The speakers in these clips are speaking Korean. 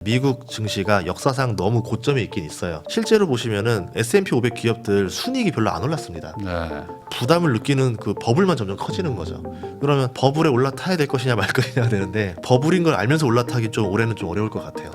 미국 증시가 역사상 너무 고점에 있긴 있어요. 실제로 보시면은 S&P 500 기업들 순이익이 별로 안 올랐습니다. 네. 부담을 느끼는 그 버블만 점점 커지는 거죠. 그러면 버블에 올라타야 될 것이냐 말 것이냐 되는데 버블인 걸 알면서 올라타기 좀 올해는 좀 어려울 것 같아요.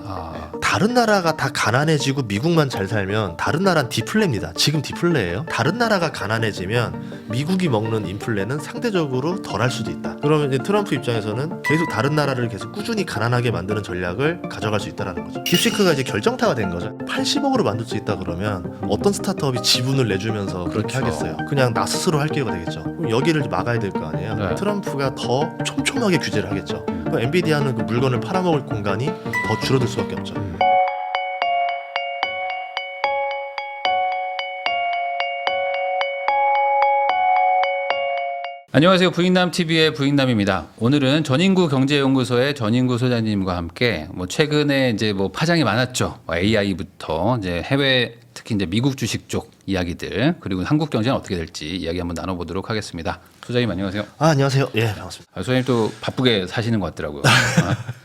다른 나라가 다 가난해지고 미국만 잘 살면 다른 나라는 디플레입니다. 지금 디플레예요. 다른 나라가 가난해지면 미국이 먹는 인플레는 상대적으로 덜할 수도 있다. 그러면 이제 트럼프 입장에서는 계속 다른 나라를 계속 꾸준히 가난하게 만드는 전략을 가져갈 수 있다는 거죠. 딥시크가 이제 결정타가 된 거죠. 80억으로 만들 수 있다 그러면 어떤 스타트업이 지분을 내주면서 그렇게 그렇죠. 하겠어요. 그냥 나 스스로 할 기회가 되겠죠. 그럼 여기를 막아야 될 거 아니에요. 네. 트럼프가 더 촘촘하게 규제를 하겠죠. 그럼 엔비디아는 그 물건을 팔아먹을 공간이 더 줄어들 수밖에 없죠. 안녕하세요. 부익남TV의 부익남입니다. 오늘은 전인구 경제연구소의 전인구 소장님과 함께 최근에 이제 파장이 많았죠. AI부터 이제 해외 특히 이제 미국 주식 쪽 이야기들 그리고 한국 경제는 어떻게 될지 이야기 한번 나눠보도록 하겠습니다. 소장님 안녕하세요. 안녕하세요. 예, 반갑습니다. 소장님 또 바쁘게 사시는 것 같더라고요.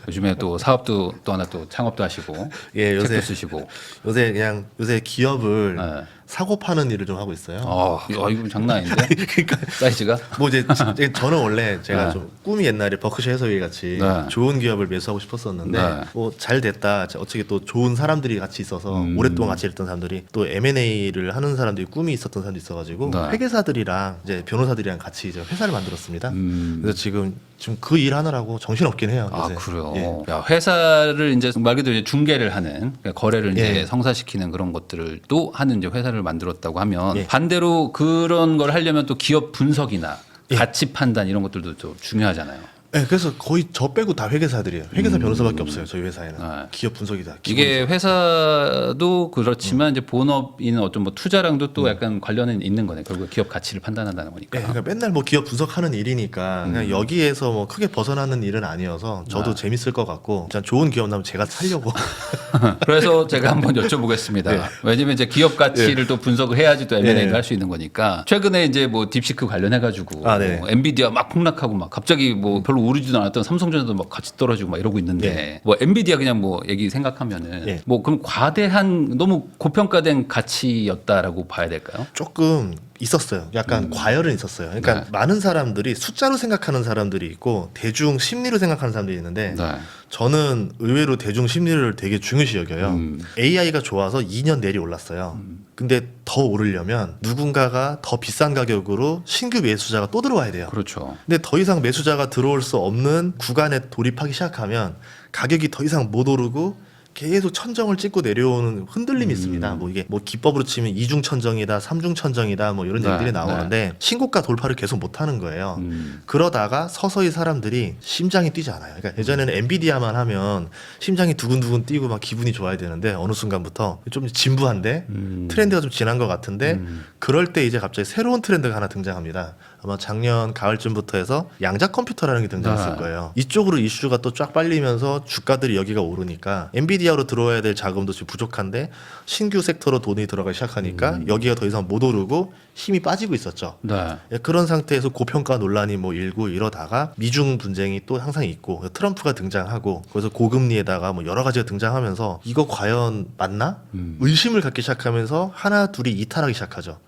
요즘에 또 사업도 또 하나 또 창업도 하시고 예, 책도 쓰시고 요새 기업을 네. 사고 파는 일을 좀 하고 있어요. 이거 장난 아닌데? 그러니까 사이즈가? 뭐 이제 저는 원래 제가 네. 좀 꿈이 옛날에 버크셔 해서웨이 같이 네. 좋은 기업을 매수하고 싶었었는데 네. 뭐 잘 됐다. 어떻게 또 좋은 사람들이 같이 있어서 오랫동안 같이 일했던 사람들이 또 M&A를 하는 사람들이 꿈이 있었던 사람도 있어가지고 네. 회계사들이랑 이제 변호사들이랑 같이 이제 회사를 만들었습니다. 음. 그래서 지금 그 일 하느라고 정신 없긴 해요. 요새. 그래요. 예. 야, 회사를 이제 말 그대로 이제 중개를 하는 그러니까 거래를 이제 예. 성사시키는 그런 것들을 또 하는 이제 회사를 만들었다고 하면 예. 반대로 그런 걸 하려면 또 기업 분석이나 예. 가치 판단 이런 것들도 좀 중요하잖아요. 네, 그래서 거의 저 빼고 다 회계사들이에요. 회계사 변호사밖에 없어요. 저희 회사에는. 네. 기업 분석이다. 이게 회사도 그렇지만 이제 본업인 어떤 투자랑도 또 약간 관련은 있는 거네. 결국 기업 가치를 판단한다는 거니까. 네, 그러니까 맨날 뭐 기업 분석하는 일이니까 그냥 여기에서 뭐 크게 벗어나는 일은 아니어서 저도 재밌을 것 같고 진짜 좋은 기업 나면 제가 살려고. 그래서 제가 한번 여쭤보겠습니다. 네. 왜냐면 이제 기업 가치를 또 분석을 해야지 또 M&A를 네. 할 수 있는 거니까. 최근에 이제 딥시크 관련해가지고 네. 엔비디아 막 폭락하고 막 갑자기 별로 오르지도 않았던 삼성전자도 막 같이 떨어지고 막 이러고 있는데 엔비디아 그냥 얘기 생각하면은 그럼 과대한 너무 고평가된 가치였다라고 봐야 될까요? 조금 있었어요. 약간 과열은 있었어요. 그러니까 많은 사람들이 숫자로 생각하는 사람들이 있고 대중 심리로 생각하는 사람들이 있는데 저는 의외로 대중 심리를 되게 중요시 여겨요. AI가 좋아서 2년 내리 올랐어요. 근데 더 오르려면 누군가가 더 비싼 가격으로 신규 매수자가 또 들어와야 돼요. 그렇죠. 근데 더 이상 매수자가 들어올 수 없는 구간에 돌입하기 시작하면 가격이 더 이상 못 오르고 계속 천정을 찍고 내려오는 흔들림이 있습니다. 이게 기법으로 치면 이중 천정이다, 삼중 천정이다, 이런 얘기들이 나오는데 신고가 돌파를 계속 못 하는 거예요. 그러다가 서서히 사람들이 심장이 뛰지 않아요. 그러니까 예전에는 엔비디아만 하면 심장이 두근두근 뛰고 막 기분이 좋아야 되는데 어느 순간부터 좀 진부한데 트렌드가 좀 지난 것 같은데 그럴 때 이제 갑자기 새로운 트렌드가 하나 등장합니다. 아마 작년 가을쯤부터 해서 양자 컴퓨터라는 게 등장했을 거예요. 이쪽으로 이슈가 또 쫙 빨리면서 주가들이 여기가 오르니까 엔비디아로 들어와야 될 자금도 지금 부족한데 신규 섹터로 돈이 들어가기 시작하니까 여기가 더 이상 못 오르고 힘이 빠지고 있었죠. 그런 상태에서 고평가 논란이 일고 이러다가 미중 분쟁이 또 항상 있고 트럼프가 등장하고 그래서 고금리에다가 여러 가지가 등장하면서 이거 과연 맞나? 의심을 갖기 시작하면서 하나 둘이 이탈하기 시작하죠.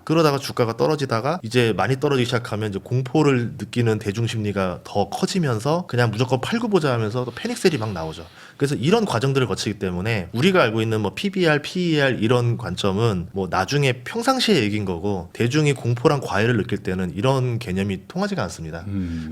그러다가 주가가 떨어지다가 이제 많이 떨어지기 시작하면 이제 공포를 느끼는 대중 심리가 더 커지면서 그냥 무조건 팔고 보자 하면서 또 패닉셀이 막 나오죠. 그래서 이런 과정들을 거치기 때문에 우리가 알고 있는 PBR, PER 이런 관점은 나중에 평상시의 얘기인 거고 대중이 공포랑 과열을 느낄 때는 이런 개념이 통하지가 않습니다.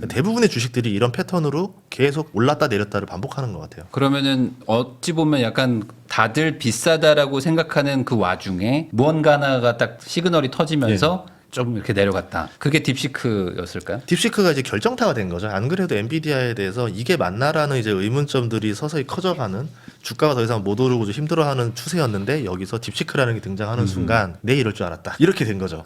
대부분의 주식들이 이런 패턴으로 계속 올랐다 내렸다를 반복하는 것 같아요. 그러면은 어찌 보면 약간 다들 비싸다라고 생각하는 그 와중에 무언가 하나가 딱 시그널이 터지면서 좀 이렇게 내려갔다. 그게 딥시크였을까요? 딥시크가 이제 결정타가 된 거죠. 안 그래도 엔비디아에 대해서 이게 맞나라는 이제 의문점들이 서서히 커져가는 주가가 더 이상 못 오르고 좀 힘들어하는 추세였는데 여기서 딥시크라는 게 등장하는 순간 내 이럴 줄 알았다. 이렇게 된 거죠.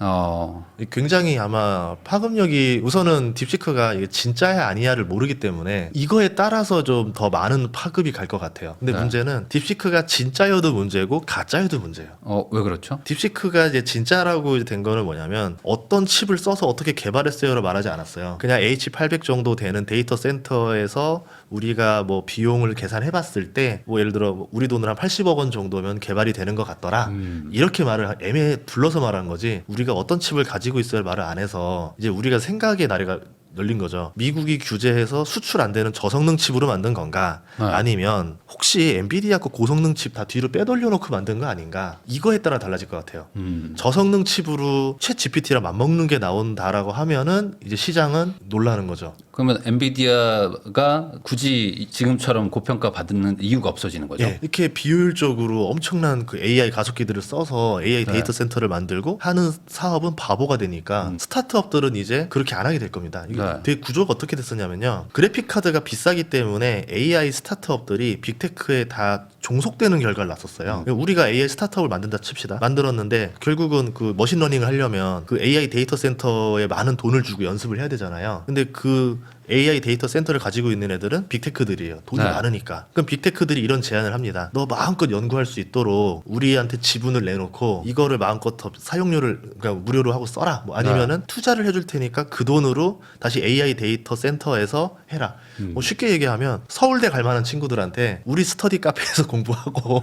굉장히 아마 파급력이 우선은 딥시크가 이게 진짜야 아니야를 모르기 때문에 이거에 따라서 좀 더 많은 파급이 갈 것 같아요. 근데 문제는 딥시크가 진짜여도 문제고 가짜여도 문제예요. 왜 그렇죠? 딥시크가 이제 진짜라고 된 거는 뭐냐면 어떤 칩을 써서 어떻게 개발했어요로 말하지 않았어요. 그냥 H800 정도 되는 데이터 센터에서 우리가 비용을 계산해봤을 때 예를 예를 들어 우리 돈으로 한 80억 원 정도면 개발이 되는 것 같더라. 이렇게 말을 애매해 둘러서 말한 거지. 우리가 어떤 칩을 가지고 있어야 말을 안 해서 이제 우리가 생각의 나래가 열린 거죠. 미국이 규제해서 수출 안 되는 저성능 칩으로 만든 건가? 네. 아니면 혹시 엔비디아 거 고성능 칩 다 뒤로 빼돌려 놓고 만든 거 아닌가? 이거에 따라 달라질 것 같아요. 저성능 칩으로 챗 GPT랑 맞먹는 게 나온다라고 하면은 이제 시장은 놀라는 거죠. 그러면 엔비디아가 굳이 지금처럼 고평가 받는 이유가 없어지는 거죠. 예, 이렇게 비효율적으로 엄청난 그 AI 가속기들을 써서 AI 네. 데이터 센터를 만들고 하는 사업은 바보가 되니까 스타트업들은 이제 그렇게 안 하게 될 겁니다. 이게 네. 되게 구조가 어떻게 됐었냐면요. 그래픽 카드가 비싸기 때문에 AI 스타트업들이 빅테크에 다 종속되는 결과를 났었어요. 우리가 AI 스타트업을 만든다 칩시다. 만들었는데 결국은 그 머신러닝을 하려면 그 AI 데이터 센터에 많은 돈을 주고 연습을 해야 되잖아요. 근데 그 AI 데이터 센터를 가지고 있는 애들은 빅테크들이에요. 돈이 네. 많으니까. 그럼 빅테크들이 이런 제안을 합니다. 너 마음껏 연구할 수 있도록 우리한테 지분을 내놓고 이거를 마음껏 더 사용료를 그러니까 무료로 하고 써라. 뭐 아니면은 투자를 해줄 테니까 그 돈으로 다시 AI 데이터 센터에서 해라. 뭐 쉽게 얘기하면 서울대 갈 만한 친구들한테 우리 스터디 카페에서 공부하고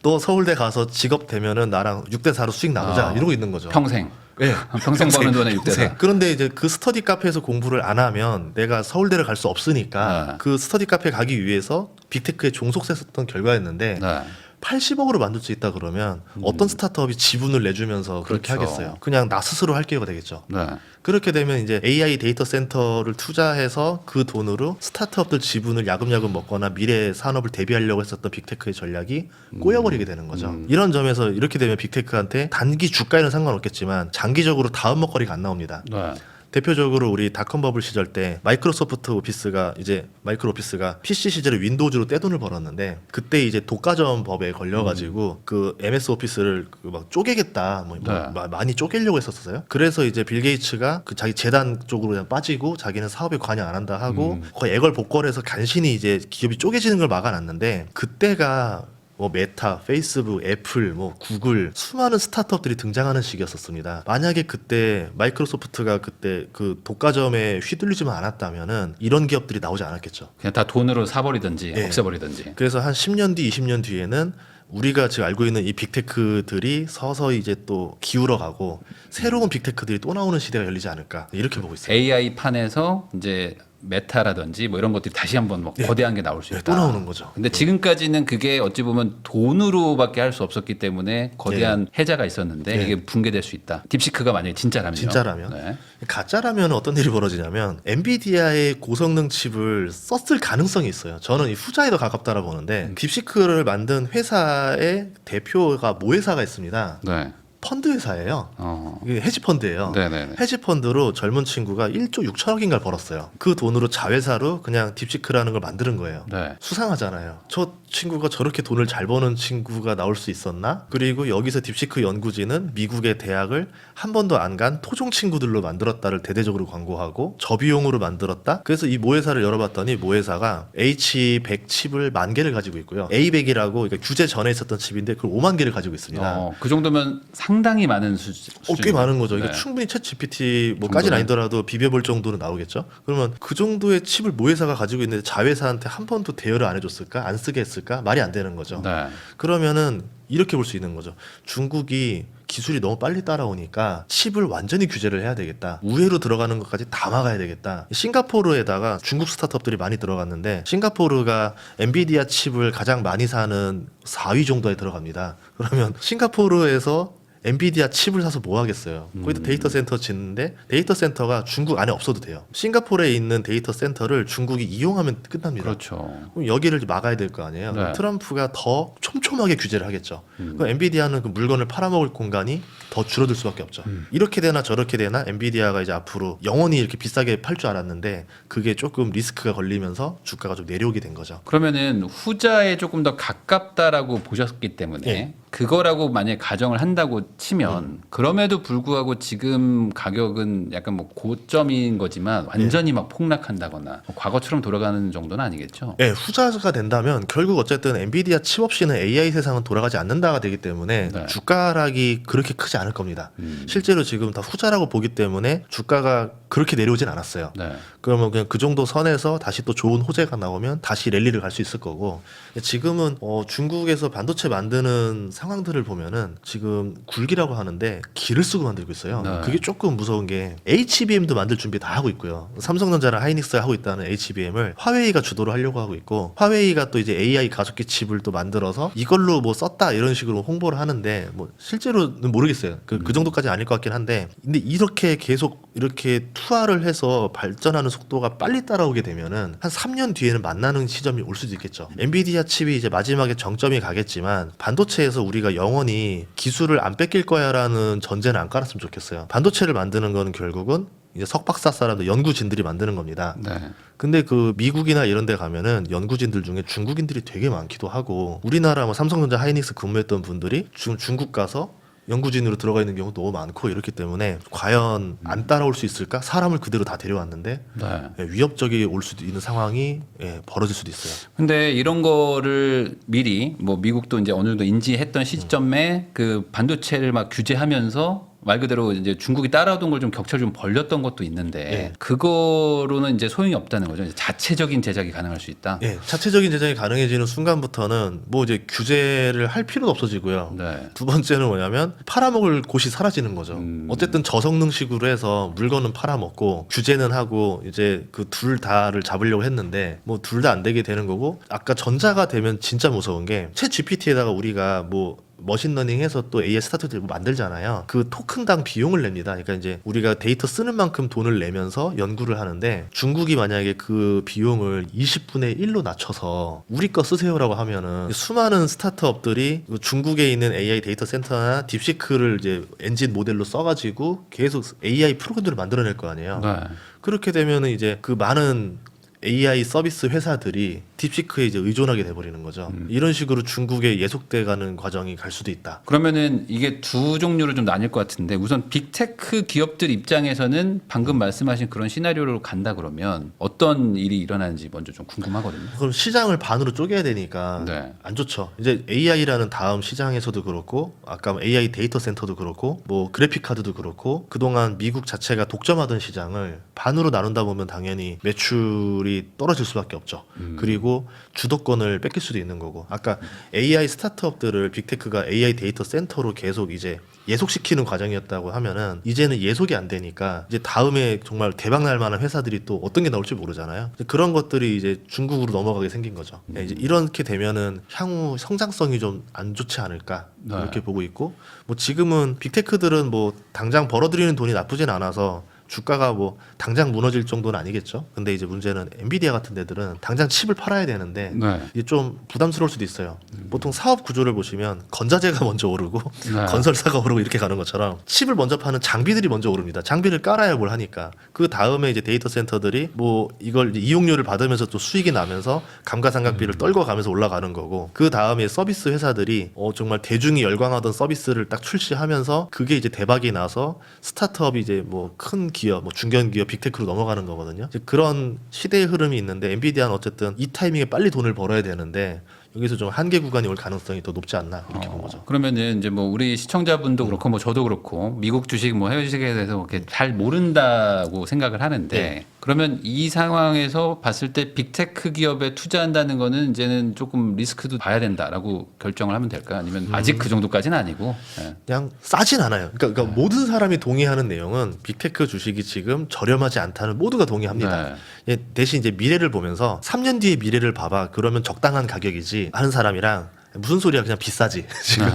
또 서울대 가서 직업 되면은 나랑 6대 4로 수익 나누자 이러고 있는 거죠. 평생. 네. 평생 버는 돈에 6대4. 그런데 이제 그 스터디 카페에서 공부를 안 하면 내가 서울대를 갈 수 없으니까 네. 그 스터디 카페 가기 위해서 빅테크에 종속됐었던 결과였는데 네. 80억으로 만들 수 있다 그러면 어떤 스타트업이 지분을 내주면서 그렇게 그렇죠. 하겠어요. 그냥 나 스스로 할 기회가 되겠죠. 네. 그렇게 되면 이제 AI 데이터 센터를 투자해서 그 돈으로 스타트업들 지분을 야금야금 먹거나 미래 산업을 대비하려고 했었던 빅테크의 전략이 꼬여버리게 되는 거죠. 이런 점에서 이렇게 되면 빅테크한테 단기 주가에는 상관없겠지만 장기적으로 다음 먹거리가 안 나옵니다. 네. 대표적으로 우리 닷컴 버블 시절 때 마이크로소프트 오피스가 이제 마이크로 오피스가 PC 시절에 윈도우즈로 떼돈을 벌었는데 그때 이제 독과점 법에 걸려가지고 그 MS 오피스를 그 막 쪼개겠다 뭐 네. 많이 쪼개려고 했었어요. 그래서 이제 빌 게이츠가 그 자기 재단 쪽으로 그냥 빠지고 자기는 사업에 관여 안 한다 하고 거의 애걸복걸해서 간신히 이제 기업이 쪼개지는 걸 막아놨는데 그때가 뭐 메타, 페이스북, 애플, 뭐 구글 수많은 스타트업들이 등장하는 시기였었습니다. 만약에 그때 마이크로소프트가 그때 그 독과점에 휘둘리지만 않았다면은 이런 기업들이 나오지 않았겠죠. 그냥 다 돈으로 사버리든지 예. 없애버리든지. 그래서 한 10년 뒤, 20년 뒤에는 우리가 지금 알고 있는 이 빅테크들이 서서히 이제 또 기울어가고 새로운 빅테크들이 또 나오는 시대가 열리지 않을까 이렇게 보고 있어요. AI 판에서 이제 메타라든지 뭐 이런 것들이 다시 한번 뭐 거대한 게 나올 수 있다. 또 나오는 거죠. 근데 지금까지는 그게 어찌 보면 돈으로밖에 할 수 없었기 때문에 거대한 해자가 있었는데 예. 이게 붕괴될 수 있다. 딥시크가 만약에 진짜라면요. 진짜라면 네. 가짜라면 어떤 일이 벌어지냐면 엔비디아의 고성능 칩을 썼을 가능성이 있어요. 저는 이 후자에 더 가깝다라고 보는데 딥시크를 만든 회사의 대표가 모회사가 있습니다. 네. 펀드 회사예요. 어. 이게 헤지 펀드예요. 네네네. 헤지 펀드로 젊은 친구가 1조 6천억인가를 벌었어요. 그 돈으로 자회사로 그냥 딥시크라는 걸 만드는 거예요. 네. 수상하잖아요. 저 친구가 저렇게 돈을 잘 버는 친구가 나올 수 있었나? 그리고 여기서 딥시크 연구진은 미국의 대학을 한 번도 안 간 토종 친구들로 만들었다를 대대적으로 광고하고 저비용으로 만들었다. 그래서 이 모회사를 열어봤더니 모회사가 H100 칩을 10,000개를 가지고 있고요. A100이라고 그러니까 규제 전에 있었던 칩인데 그걸 5만 개를 가지고 있습니다. 그 정도면 상당히 많은 수준. 꽤 많은 거죠. 네. 이게 충분히 챗 GPT 뭐까지는 정도는? 아니더라도 비벼볼 정도는 나오겠죠. 그러면 그 정도의 칩을 모회사가 가지고 있는데 자회사한테 한 번도 대여를 안 해줬을까? 안 쓰게 했을까? 말이 안 되는 거죠. 네. 그러면은 이렇게 볼 수 있는 거죠. 중국이 기술이 너무 빨리 따라오니까 칩을 완전히 규제를 해야 되겠다. 우회로 들어가는 것까지 다 막아야 되겠다. 싱가포르에다가 중국 스타트업들이 많이 들어갔는데 싱가포르가 엔비디아 칩을 가장 많이 사는 4위 정도에 들어갑니다. 그러면 싱가포르에서 엔비디아 칩을 사서 뭐 하겠어요. 거기다 데이터 센터 짓는데 데이터 센터가 중국 안에 없어도 돼요. 싱가포르에 있는 데이터 센터를 중국이 이용하면 끝납니다. 그렇죠. 그럼 여기를 막아야 될 거 아니에요. 네. 트럼프가 더 촘촘하게 규제를 하겠죠. 그럼 엔비디아는 그 물건을 팔아먹을 공간이 더 줄어들 수밖에 없죠. 이렇게 되나 저렇게 되나 엔비디아가 이제 앞으로 영원히 이렇게 비싸게 팔 줄 알았는데 그게 조금 리스크가 걸리면서 주가가 좀 내려오게 된 거죠. 그러면은 후자에 조금 더 가깝다라고 보셨기 때문에 예. 그거라고 만약에 가정을 한다고 치면 그럼에도 불구하고 지금 가격은 약간 뭐 고점인 거지만 완전히 막 폭락한다거나 과거처럼 돌아가는 정도는 아니겠죠. 네, 후자가 된다면 결국 어쨌든 엔비디아 칩 없이는 AI 세상은 돌아가지 않는다가 되기 때문에 네. 주가 하락이 그렇게 크지 않을 겁니다. 실제로 지금 다 후자라고 보기 때문에 주가가 그렇게 내려오진 않았어요. 네. 그러면 그냥 그 정도 선에서 다시 또 좋은 호재가 나오면 다시 랠리를 갈 수 있을 거고, 지금은 중국에서 반도체 만드는 상황들을 보면은 지금 굴기라고 하는데 기를 쓰고 만들고 있어요. 네. 그게 조금 무서운 게 HBM도 만들 준비 다 하고 있고요. 삼성전자랑 하이닉스가 하고 있다는 HBM을 화웨이가 주도를 하려고 하고 있고, 화웨이가 또 이제 AI 가속기 칩을 또 만들어서 이걸로 뭐 썼다 이런 식으로 홍보를 하는데 뭐 실제로는 모르겠어요. 그 정도까지 아닐 것 같긴 한데, 근데 이렇게 계속 이렇게 투하를 해서 발전하는 속도가 빨리 따라오게 되면은 한 3년 뒤에는 만나는 시점이 올 수도 있겠죠. 엔비디아 칩이 이제 마지막에 정점이 가겠지만 반도체에서 우리가 영원히 기술을 안 뺏길 거야라는 전제는 안 깔았으면 좋겠어요. 반도체를 만드는 거는 결국은 이제 석박사 사람들, 연구진들이 만드는 겁니다. 네. 근데 그 미국이나 이런 데 가면은 연구진들 중에 중국인들이 되게 많기도 하고, 우리나라 뭐 삼성전자 하이닉스 근무했던 분들이 지금 중국 가서 연구진으로 들어가 있는 경우도 너무 많고, 이렇기 때문에 과연 안 따라올 수 있을까? 사람을 그대로 다 데려왔는데 네. 위협적이 올 수도 있는 상황이 벌어질 수도 있어요. 근데 이런 거를 미리 뭐 미국도 이제 어느 정도 인지했던 시점에 그 반도체를 막 규제하면서 말 그대로 이제 중국이 따라오던 걸 좀 격차를 좀 벌렸던 것도 있는데 예. 그거로는 이제 소용이 없다는 거죠. 이제 자체적인 제작이 가능할 수 있다. 예, 자체적인 제작이 가능해지는 순간부터는 뭐 이제 규제를 할 필요도 없어지고요. 네. 두 번째는 뭐냐면 팔아먹을 곳이 사라지는 거죠. 어쨌든 저성능식으로 해서 물건은 팔아먹고 규제는 하고 이제 그 둘 다를 잡으려고 했는데 뭐 둘 다 안 되게 되는 거고, 아까 전자가 되면 진짜 무서운 게 챗 GPT에다가 우리가 뭐 머신러닝해서 또 AI 스타트들 만들잖아요. 그 토큰당 비용을 냅니다. 그러니까 이제 우리가 데이터 쓰는 만큼 돈을 내면서 연구를 하는데, 중국이 만약에 그 비용을 20분의 1로 낮춰서 우리 거 쓰세요라고 하면은 수많은 스타트업들이 중국에 있는 AI 데이터 센터나 딥시크를 이제 엔진 모델로 써가지고 계속 AI 프로그램들을 만들어낼 거 아니에요. 네. 그렇게 되면은 이제 그 많은 AI 서비스 회사들이 딥시크에 이제 의존하게 돼버리는 거죠. 이런 식으로 중국에 예속돼가는 과정이 갈 수도 있다. 그러면은 이게 두 종류로 좀 나뉠 것 같은데, 우선 빅테크 기업들 입장에서는 방금 말씀하신 그런 시나리오로 간다 그러면 어떤 일이 일어나는지 먼저 좀 궁금하거든요. 그럼 시장을 반으로 쪼개야 되니까 네. 안 좋죠. 이제 AI라는 다음 시장에서도 그렇고, 아까 AI 데이터 센터도 그렇고, 뭐 그래픽 카드도 그렇고, 그동안 미국 자체가 독점하던 시장을 반으로 나눈다 보면 당연히 매출이 떨어질 수밖에 없죠. 그리고 주도권을 뺏길 수도 있는 거고, 아까 AI 스타트업들을 빅테크가 AI 데이터 센터로 계속 이제 예속시키는 과정이었다고 하면은, 이제는 예속이 안 되니까 이제 다음에 정말 대박 날 만한 회사들이 또 어떤 게 나올지 모르잖아요. 그런 것들이 이제 중국으로 넘어가게 생긴 거죠. 이제 이렇게 되면은 향후 성장성이 좀 안 좋지 않을까, 네. 이렇게 보고 있고, 뭐 지금은 빅테크들은 뭐 당장 벌어들이는 돈이 나쁘진 않아서 주가가 뭐 당장 무너질 정도는 아니겠죠. 근데 이제 문제는 엔비디아 같은 데들은 당장 칩을 팔아야 되는데 네. 이게 좀 부담스러울 수도 있어요. 보통 사업 구조를 보시면 건자재가 먼저 오르고 네. 건설사가 오르고 이렇게 가는 것처럼 칩을 먼저 파는 장비들이 먼저 오릅니다. 장비를 깔아야 뭘 하니까. 그 다음에 이제 데이터 센터들이 뭐 이걸 이제 이용료를 받으면서 또 수익이 나면서 감가상각비를 떨궈 가면서 올라가는 거고, 그 다음에 서비스 회사들이 정말 대중이 열광하던 서비스를 딱 출시하면서 그게 이제 대박이 나서 스타트업이 이제 뭐 큰 기업, 뭐 중견 기업, 빅테크로 넘어가는 거거든요. 이제 그런 시대의 흐름이 있는데, 엔비디아는 어쨌든 이 타이밍에 빨리 돈을 벌어야 되는데 여기서 좀 한계 구간이 올 가능성이 더 높지 않나, 이렇게 본 거죠. 그러면은 이제 뭐 우리 시청자분도 그렇고 뭐 저도 그렇고 미국 주식 뭐 해외 주식에 대해서 그렇게 잘 모른다고 생각을 하는데, 네. 그러면 이 상황에서 봤을 때 빅테크 기업에 투자한다는 거는 이제는 조금 리스크도 봐야 된다라고 결정을 하면 될까요? 아니면 아직 그 정도까지는 아니고? 네. 그냥 싸진 않아요. 그러니까 모든 사람이 동의하는 내용은 빅테크 주식이 지금 저렴하지 않다는 모두가 동의합니다. 예, 대신 이제 미래를 보면서 3년 뒤의 미래를 봐봐, 그러면 적당한 가격이지 하는 사람이랑 무슨 소리야 그냥 비싸지 지금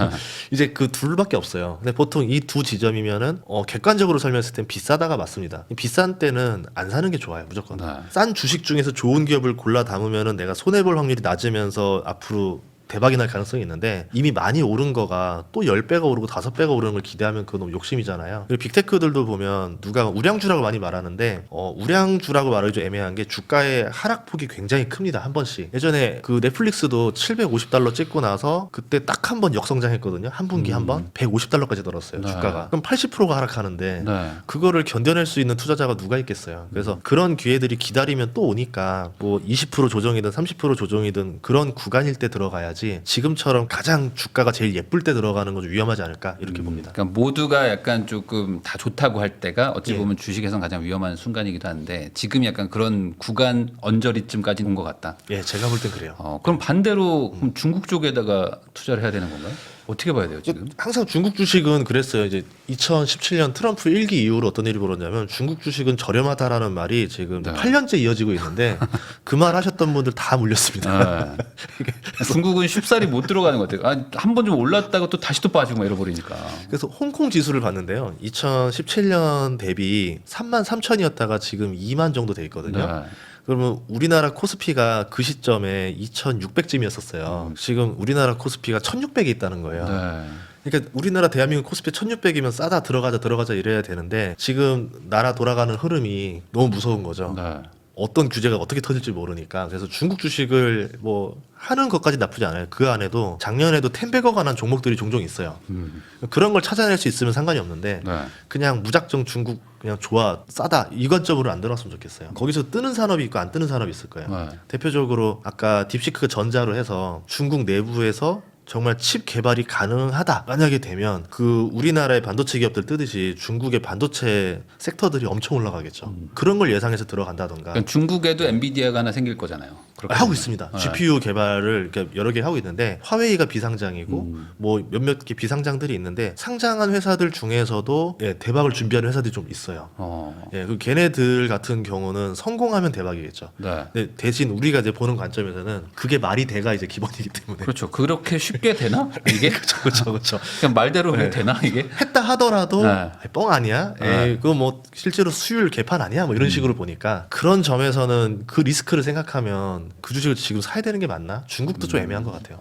이제 그 둘밖에 없어요. 근데 보통 이 두 지점이면은 객관적으로 설명했을 땐 비싸다가 맞습니다. 비싼 때는 안 사는 게 좋아요, 무조건. 네. 싼 주식 중에서 좋은 기업을 골라 담으면은 내가 손해 볼 확률이 낮으면서 앞으로 대박이 날 가능성이 있는데, 이미 많이 오른 거가 또 10배가 오르고 5배가 오르는 걸 기대하면 그건 너무 욕심이잖아요. 그리고 빅테크들도 보면 누가 우량주라고 많이 말하는데, 우량주라고 말하기 좀 애매한 게 주가의 하락폭이 굉장히 큽니다, 한 번씩. 예전에 그 넷플릭스도 $750 찍고 나서 그때 딱 한 번 역성장했거든요. 한 분기 한 번 $150까지 떨었어요, 네. 주가가. 그럼 80%가 하락하는데 네. 그거를 견뎌낼 수 있는 투자자가 누가 있겠어요. 그래서 그런 기회들이 기다리면 또 오니까 뭐 20% 조정이든 30% 조정이든 그런 구간일 때 들어가야지 들어가야지 지금처럼 가장 주가가 제일 예쁠 때 들어가는 건 좀 위험하지 않을까 이렇게 봅니다. 그러니까 모두가 약간 조금 다 좋다고 할 때가 어찌 예. 보면 주식에선 가장 위험한 순간이기도 한데 지금 약간 그런 구간 언저리쯤까지 온 것 같다. 예, 제가 볼 땐 그래요. 그럼 반대로 그럼 중국 쪽에다가 투자를 해야 되는 건가요? 어떻게 봐야 돼요 지금? 항상 중국 주식은 그랬어요. 이제 2017년 트럼프 1기 이후로 어떤 일이 벌어졌냐면 중국 주식은 저렴하다라는 말이 지금 네. 8년째 이어지고 있는데 그 말 하셨던 분들 다 물렸습니다. 중국은 쉽사리 못 들어가는 것 같아요. 한 번 좀 올랐다가 또 다시 또 빠지고 막 잃어버리니까. 그래서 홍콩 지수를 봤는데요. 2017년 대비 33,000이었다가 지금 2만 정도 돼 있거든요. 네. 그러면 우리나라 코스피가 그 시점에 2,600쯤이었었어요. 지금 우리나라 코스피가 1,600에 있다는 거예요. 네. 그러니까 우리나라 대한민국 코스피 1,600이면 싸다 들어가자 이래야 되는데 지금 나라 돌아가는 흐름이 너무 무서운 거죠. 네. 어떤 규제가 어떻게 터질지 모르니까. 그래서 중국 주식을 뭐 하는 것까지 나쁘지 않아요. 그 안에도 작년에도 10배가 관한 종목들이 종종 있어요. 그런 걸 찾아낼 수 있으면 상관이 없는데 네. 그냥 무작정 중국 그냥 좋아 싸다 이 관점으로 안 들어갔으면 좋겠어요. 거기서 뜨는 산업이 있고 안 뜨는 산업이 있을 거예요. 네. 대표적으로 아까 딥시크 전자로 해서 중국 내부에서 정말 칩 개발이 가능하다 만약에 되면 그 우리나라의 반도체 기업들 뜨듯이 중국의 반도체 섹터들이 엄청 올라가겠죠. 그런 걸 예상해서 들어간다던가 그러니까 중국에도 엔비디아가 하나 생길 거잖아요. 그렇게 하고 되면. 있습니다. 네. GPU 개발을 이렇게 여러 개 하고 있는데 화웨이가 비상장이고 뭐 몇몇 개 비상장들이 있는데 상장한 회사들 중에서도 예, 대박을 준비하는 회사들이 좀 있어요. 예, 그 걔네들 같은 경우는 성공하면 대박이겠죠. 네. 근데 대신 우리가 이제 보는 관점에서는 그게 말이 돼가 이제 기본이기 때문에 그렇죠. 그렇게 쉽게 되나 이게? 그렇죠. 그냥 말대로 네. 되나 이게? 했다 하더라도 네. 아이, 뻥 아니야? 네. 에이, 그거 뭐 실제로 수율 개판 아니야? 뭐 이런 식으로 보니까 그런 점에서는 그 리스크를 생각하면 그 주식을 지금 사야 되는 게 맞나? 중국도 좀 애매한 것 같아요.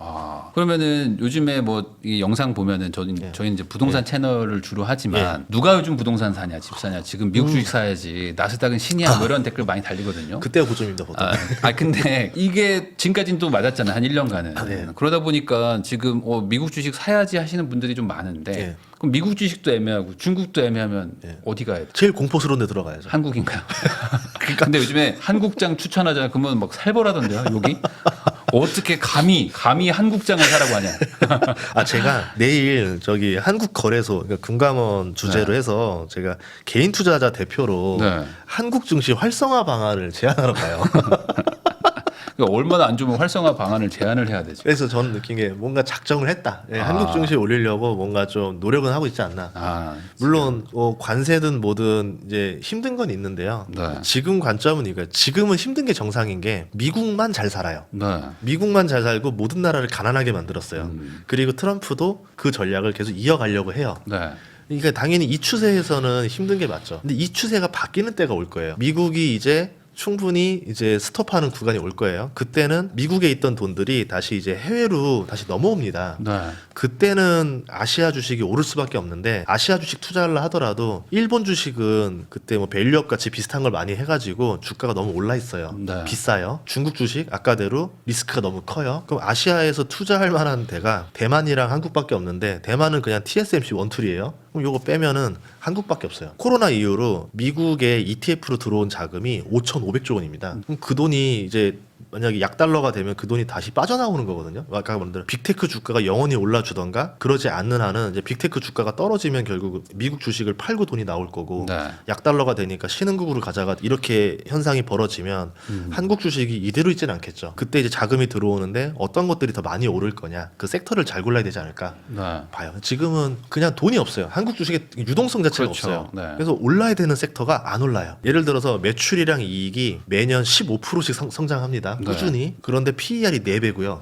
그러면은 요즘에 뭐 이 영상 보면은 저희 이제 부동산 채널을 주로 하지만 누가 요즘 부동산 사냐, 집 사냐, 지금 미국 주식 사야지, 나스닥은 신이야, 뭐 이런 댓글 많이 달리거든요. 그때가 고점입니다, 보통. 근데 이게 지금까지는 또 맞았잖아요. 한 1년간은. 네. 그러다 보니까 지금 미국 주식 사야지 하시는 분들이 좀 많은데 네. 그럼 미국 주식도 애매하고 중국도 애매하면 어디 가야 돼? 제일 공포스러운 데 들어가야죠. 한국인가요? 근데 요즘에 한국장 추천하잖아요. 그러면 막 살벌하던데요, 여기? 어떻게 감히 한국장을 사라고 하냐? 제가 내일 저기 한국거래소, 그러니까 금감원 주제로 해서 제가 개인 투자자 대표로 네. 한국 증시 활성화 방안을 제안하러 가요. 그러니까 얼마나 안 좋으면 활성화 방안을 제안을 해야 되죠. 그래서 저는 느낀 게 뭔가 작정을 했다. 예, 한국 증시 올리려고 뭔가 좀 노력은 하고 있지 않나. 물론 관세든 뭐든 이제 힘든 건 있는데요. 네. 지금 관점은 이거예요. 지금은 힘든 게 정상인 게 미국만 잘 살아요. 네. 미국만 잘 살고 모든 나라를 가난하게 만들었어요. 그리고 트럼프도 그 전략을 계속 이어가려고 해요. 네. 그러니까 당연히 이 추세에서는 힘든 게 맞죠. 근데 이 추세가 바뀌는 때가 올 거예요. 미국이 이제 충분히 이제 스톱하는 구간이 올 거예요. 그때는 미국에 있던 돈들이 다시 이제 해외로 다시 넘어옵니다. 네. 그때는 아시아 주식이 오를 수밖에 없는데 아시아 주식 투자를 하더라도 일본 주식은 그때 뭐 밸류업 같이 비슷한 걸 많이 해가지고 주가가 너무 올라 있어요. 네. 비싸요. 중국 주식 아까대로 리스크가 너무 커요. 그럼 아시아에서 투자할 만한 데가 대만이랑 한국밖에 없는데 대만은 그냥 TSMC 원툴이에요. 그럼 요거 빼면은 한국밖에 없어요. 코로나 이후로 미국의 ETF로 들어온 자금이 5,500조 원입니다. 그럼 그 돈이 이제 만약에 약달러가 되면 그 돈이 다시 빠져나오는 거거든요. 아까 말한 대로 빅테크 주가가 영원히 올라주던가 그러지 않는 한은 이제 빅테크 주가가 떨어지면 결국 미국 주식을 팔고 돈이 나올 거고 네. 약달러가 되니까 신흥국으로 가자가 이렇게 현상이 벌어지면 한국 주식이 이대로 있지는 않겠죠. 그때 이제 자금이 들어오는데 어떤 것들이 더 많이 오를 거냐 그 섹터를 잘 골라야 되지 않을까 네. 봐요. 지금은 그냥 돈이 없어요. 한국 주식의 유동성 자체가 그렇죠. 없어요. 네. 그래서 올라야 되는 섹터가 안 올라요. 예를 들어서 매출이랑 이익이 매년 15%씩 성장합니다. 네. 꾸준히. 그런데 PER이 4배고요.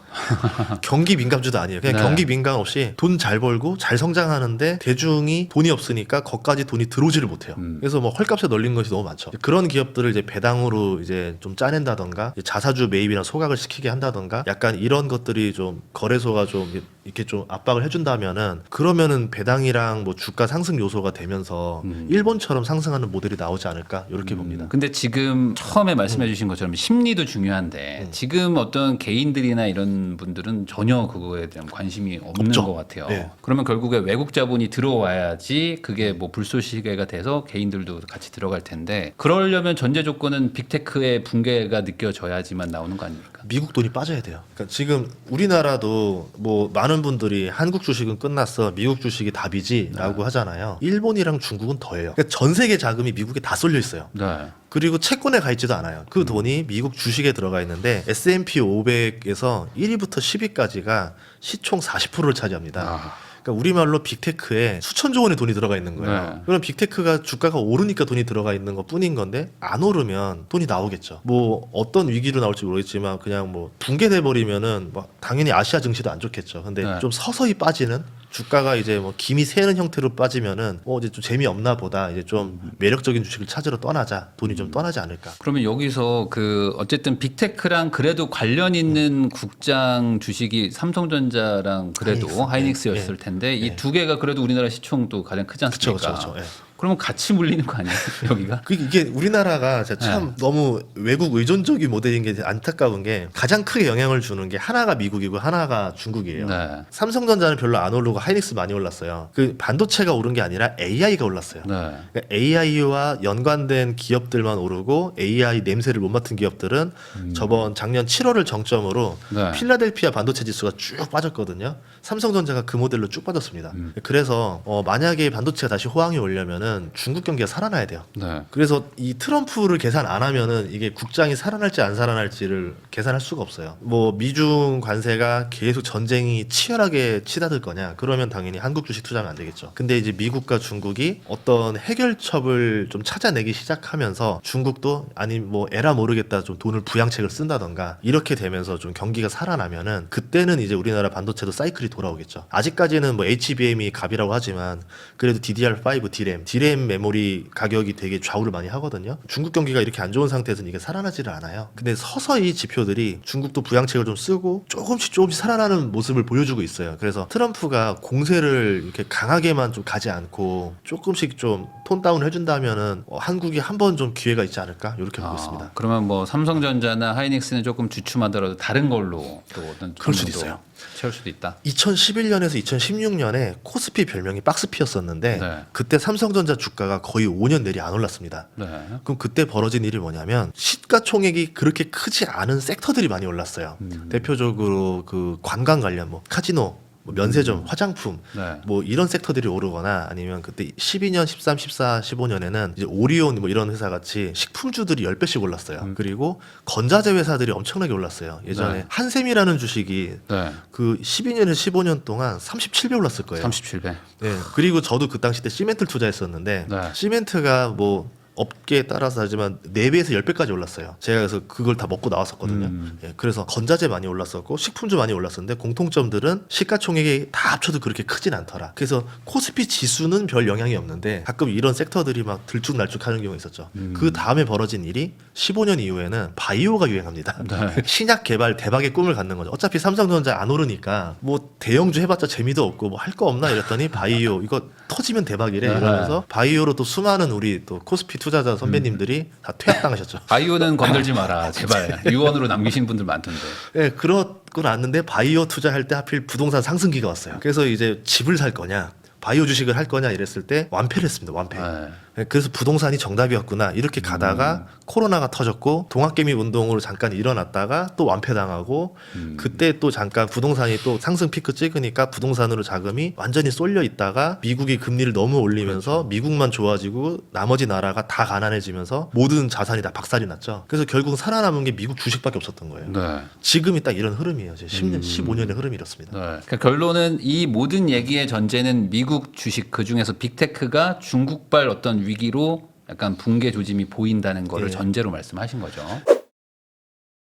경기 민감주도 아니에요. 그냥 네. 경기 민감 없이 돈 잘 벌고 잘 성장하는데 대중이 돈이 없으니까 거기까지 돈이 들어오지를 못해요. 그래서 뭐 헐값에 널린 것이 너무 많죠. 그런 기업들을 이제 배당으로 이제 좀 짜낸다던가 자사주 매입이나 소각을 시키게 한다던가 약간 이런 것들이 좀 거래소가 좀 이렇게 좀 압박을 해준다면은 그러면은 배당이랑 뭐 주가 상승 요소가 되면서 일본처럼 상승하는 모델이 나오지 않을까 이렇게 봅니다. 근데 지금 처음에 말씀해 주신 것처럼 심리도 중요한데 지금 어떤 개인들이나 이런 분들은 전혀 그거에 대한 관심이 없는 없죠. 것 같아요. 네. 그러면 결국에 외국 자본이 들어와야지 그게 뭐 불쏘시개가 돼서 개인들도 같이 들어갈 텐데 그러려면 전제 조건은 빅테크의 붕괴가 느껴져야지만 나오는 거 아닙니까? 미국 돈이 빠져야 돼요. 그러니까 지금 우리나라도 뭐 많은 분들이 한국 주식은 끝났어, 미국 주식이 답이지라고 하잖아요. 일본이랑 중국은 더해요. 그러니까 전 세계 자금이 미국에 다 쏠려 있어요. 네. 그리고 채권에 가 있지도 않아요. 그 돈이 미국 주식에 들어가 있는데 S&P 500에서 1위부터 10위까지가 시총 40%를 차지합니다. 아. 그러니까 우리말로 빅테크에 수천조 원의 돈이 들어가 있는 거예요. 네. 그럼 빅테크가 주가가 오르니까 돈이 들어가 있는 것 뿐인 건데 안 오르면 돈이 나오겠죠. 뭐 어떤 위기로 나올지 모르겠지만 그냥 뭐 붕괴돼 버리면은 뭐 당연히 아시아 증시도 안 좋겠죠. 근데 네. 좀 서서히 빠지는 주가가 이제 뭐 김이 새는 형태로 빠지면은 이제 좀 재미없나 보다. 이제 좀 매력적인 주식을 찾으러 떠나자. 돈이 좀 떠나지 않을까. 그러면 여기서 그 어쨌든 빅테크랑 그래도 관련 있는 국장 주식이 삼성전자랑 그래도 하이닉스. 하이닉스였을 네. 텐데 이 두 개가 그래도 우리나라 시총도 가장 크지 그렇죠, 않습니까? 그렇죠. 예. 그러면 같이 물리는 거 아니에요? 여기가? 이게 우리나라가 진짜 참 너무 외국 의존적인 모델인 게 안타까운 게 가장 크게 영향을 주는 게 하나가 미국이고 하나가 중국이에요. 네. 삼성전자는 별로 안 오르고 하이닉스 많이 올랐어요. 그 반도체가 오른 게 아니라 AI가 올랐어요. 네. 그러니까 AI와 연관된 기업들만 오르고 AI 냄새를 못 맡은 기업들은 저번 작년 7월을 정점으로 네. 필라델피아 반도체 지수가 쭉 빠졌거든요. 삼성전자가 그 모델로 쭉 빠졌습니다. 그래서 만약에 반도체가 다시 호황이 오려면은 중국 경기가 살아나야 돼요. 네. 그래서 이 트럼프를 계산 안 하면은 이게 국장이 살아날지 안 살아날지를 계산할 수가 없어요. 뭐 미중 관세가 계속 전쟁이 치열하게 치닫을 거냐? 그러면 당연히 한국 주식 투자하면 안 되겠죠. 근데 이제 미국과 중국이 어떤 해결책을 좀 찾아내기 시작하면서 중국도 아니 뭐 에라 모르겠다 좀 돈을 부양책을 쓴다던가 이렇게 되면서 좀 경기가 살아나면은 그때는 이제 우리나라 반도체도 사이클이 돌아오겠죠. 아직까지는 뭐 HBM이 갑이라고 하지만 그래도 DDR5 DRAM 메모리 가격이 되게 좌우를 많이 하거든요. 중국 경기가 이렇게 안 좋은 상태에서는 이게 살아나지를 않아요. 근데 서서히 지표들이 중국도 부양책을 좀 쓰고 조금씩 살아나는 모습을 보여주고 있어요. 그래서 트럼프가 공세를 이렇게 강하게만 좀 가지 않고 조금씩 좀 톤 다운을 해준다면은 한국이 한 번 좀 기회가 있지 않을까 이렇게 보고 있습니다. 그러면 뭐 삼성전자나 하이닉스는 조금 주춤하더라도 다른 걸로 또 어떤 그럴 수도 정도 있어요. 채울 수도 있다. 2011년에서 2016년에 코스피 별명이 박스피였었는데 네. 그때 삼성전자 주가가 거의 5년 내리 안 올랐습니다. 네. 그럼 그때 벌어진 일이 뭐냐면 시가총액이 그렇게 크지 않은 섹터들이 많이 올랐어요. 대표적으로 그 관광 관련 뭐 카지노, 뭐 면세점, 화장품 네. 뭐 이런 섹터들이 오르거나 아니면 그때 12년, 13, 14, 15년에는 이제 오리온 뭐 이런 회사 같이 식품주들이 10배씩 올랐어요. 그리고 건자재 회사들이 엄청나게 올랐어요. 예전에 네. 한샘이라는 주식이 네. 그 12년에서 15년 동안 37배 올랐을 거예요. 37배. 네. 그리고 저도 그 당시 때 시멘트를 투자했었는데 네. 시멘트가 뭐 업계에 따라서 하지만 4배에서 10배까지 올랐어요. 제가 그래서 그걸 다 먹고 나왔었거든요. 예, 그래서 건자재 많이 올랐었고 식품주 많이 올랐었는데 공통점들은 시가총액이 다 합쳐도 그렇게 크진 않더라. 그래서 코스피 지수는 별 영향이 없는데 가끔 이런 섹터들이 막 들쭉날쭉하는 경우가 있었죠. 그 다음에 벌어진 일이 15년 이후에는 바이오가 유행합니다. 네. 신약 개발 대박의 꿈을 갖는 거죠. 어차피 삼성전자 안 오르니까 뭐 대형주 해봤자 재미도 없고 뭐 할 거 없나 이랬더니 바이오 이거 터지면 대박이래 네. 이러면서 바이오로 또 수많은 우리 또 코스피 투자자 선배님들이 다 퇴학당하셨죠. 바이오는 건들지 마라 제발. 유언으로 남기신 분들 많던데. 네, 그러고 났는데 바이오 투자할 때 하필 부동산 상승기가 왔어요. 그래서 이제 집을 살 거냐 바이오 주식을 할 거냐 이랬을 때 완패를 했습니다. 완패. 네. 네, 그래서 부동산이 정답이었구나 이렇게 가다가 코로나가 터졌고 동학개미 운동으로 잠깐 일어났다가 또 완패당하고 그때 또 잠깐 부동산이 또 상승 피크 찍으니까 부동산으로 자금이 완전히 쏠려 있다가 미국이 금리를 너무 올리면서 미국만 좋아지고 나머지 나라가 다 가난해지면서 모든 자산이 다 박살이 났죠. 그래서 결국 살아남은 게 미국 주식밖에 없었던 거예요. 네. 지금이 딱 이런 흐름이에요. 이제 10년, 15년의 흐름이 이렇습니다. 네. 그러니까 결론은 이 모든 얘기의 전제는 미국 주식 그 중에서 빅테크가 중국발 어떤 위기로 약간 붕괴 조짐이 보인다는 거를 예. 전제로 말씀하신 거죠.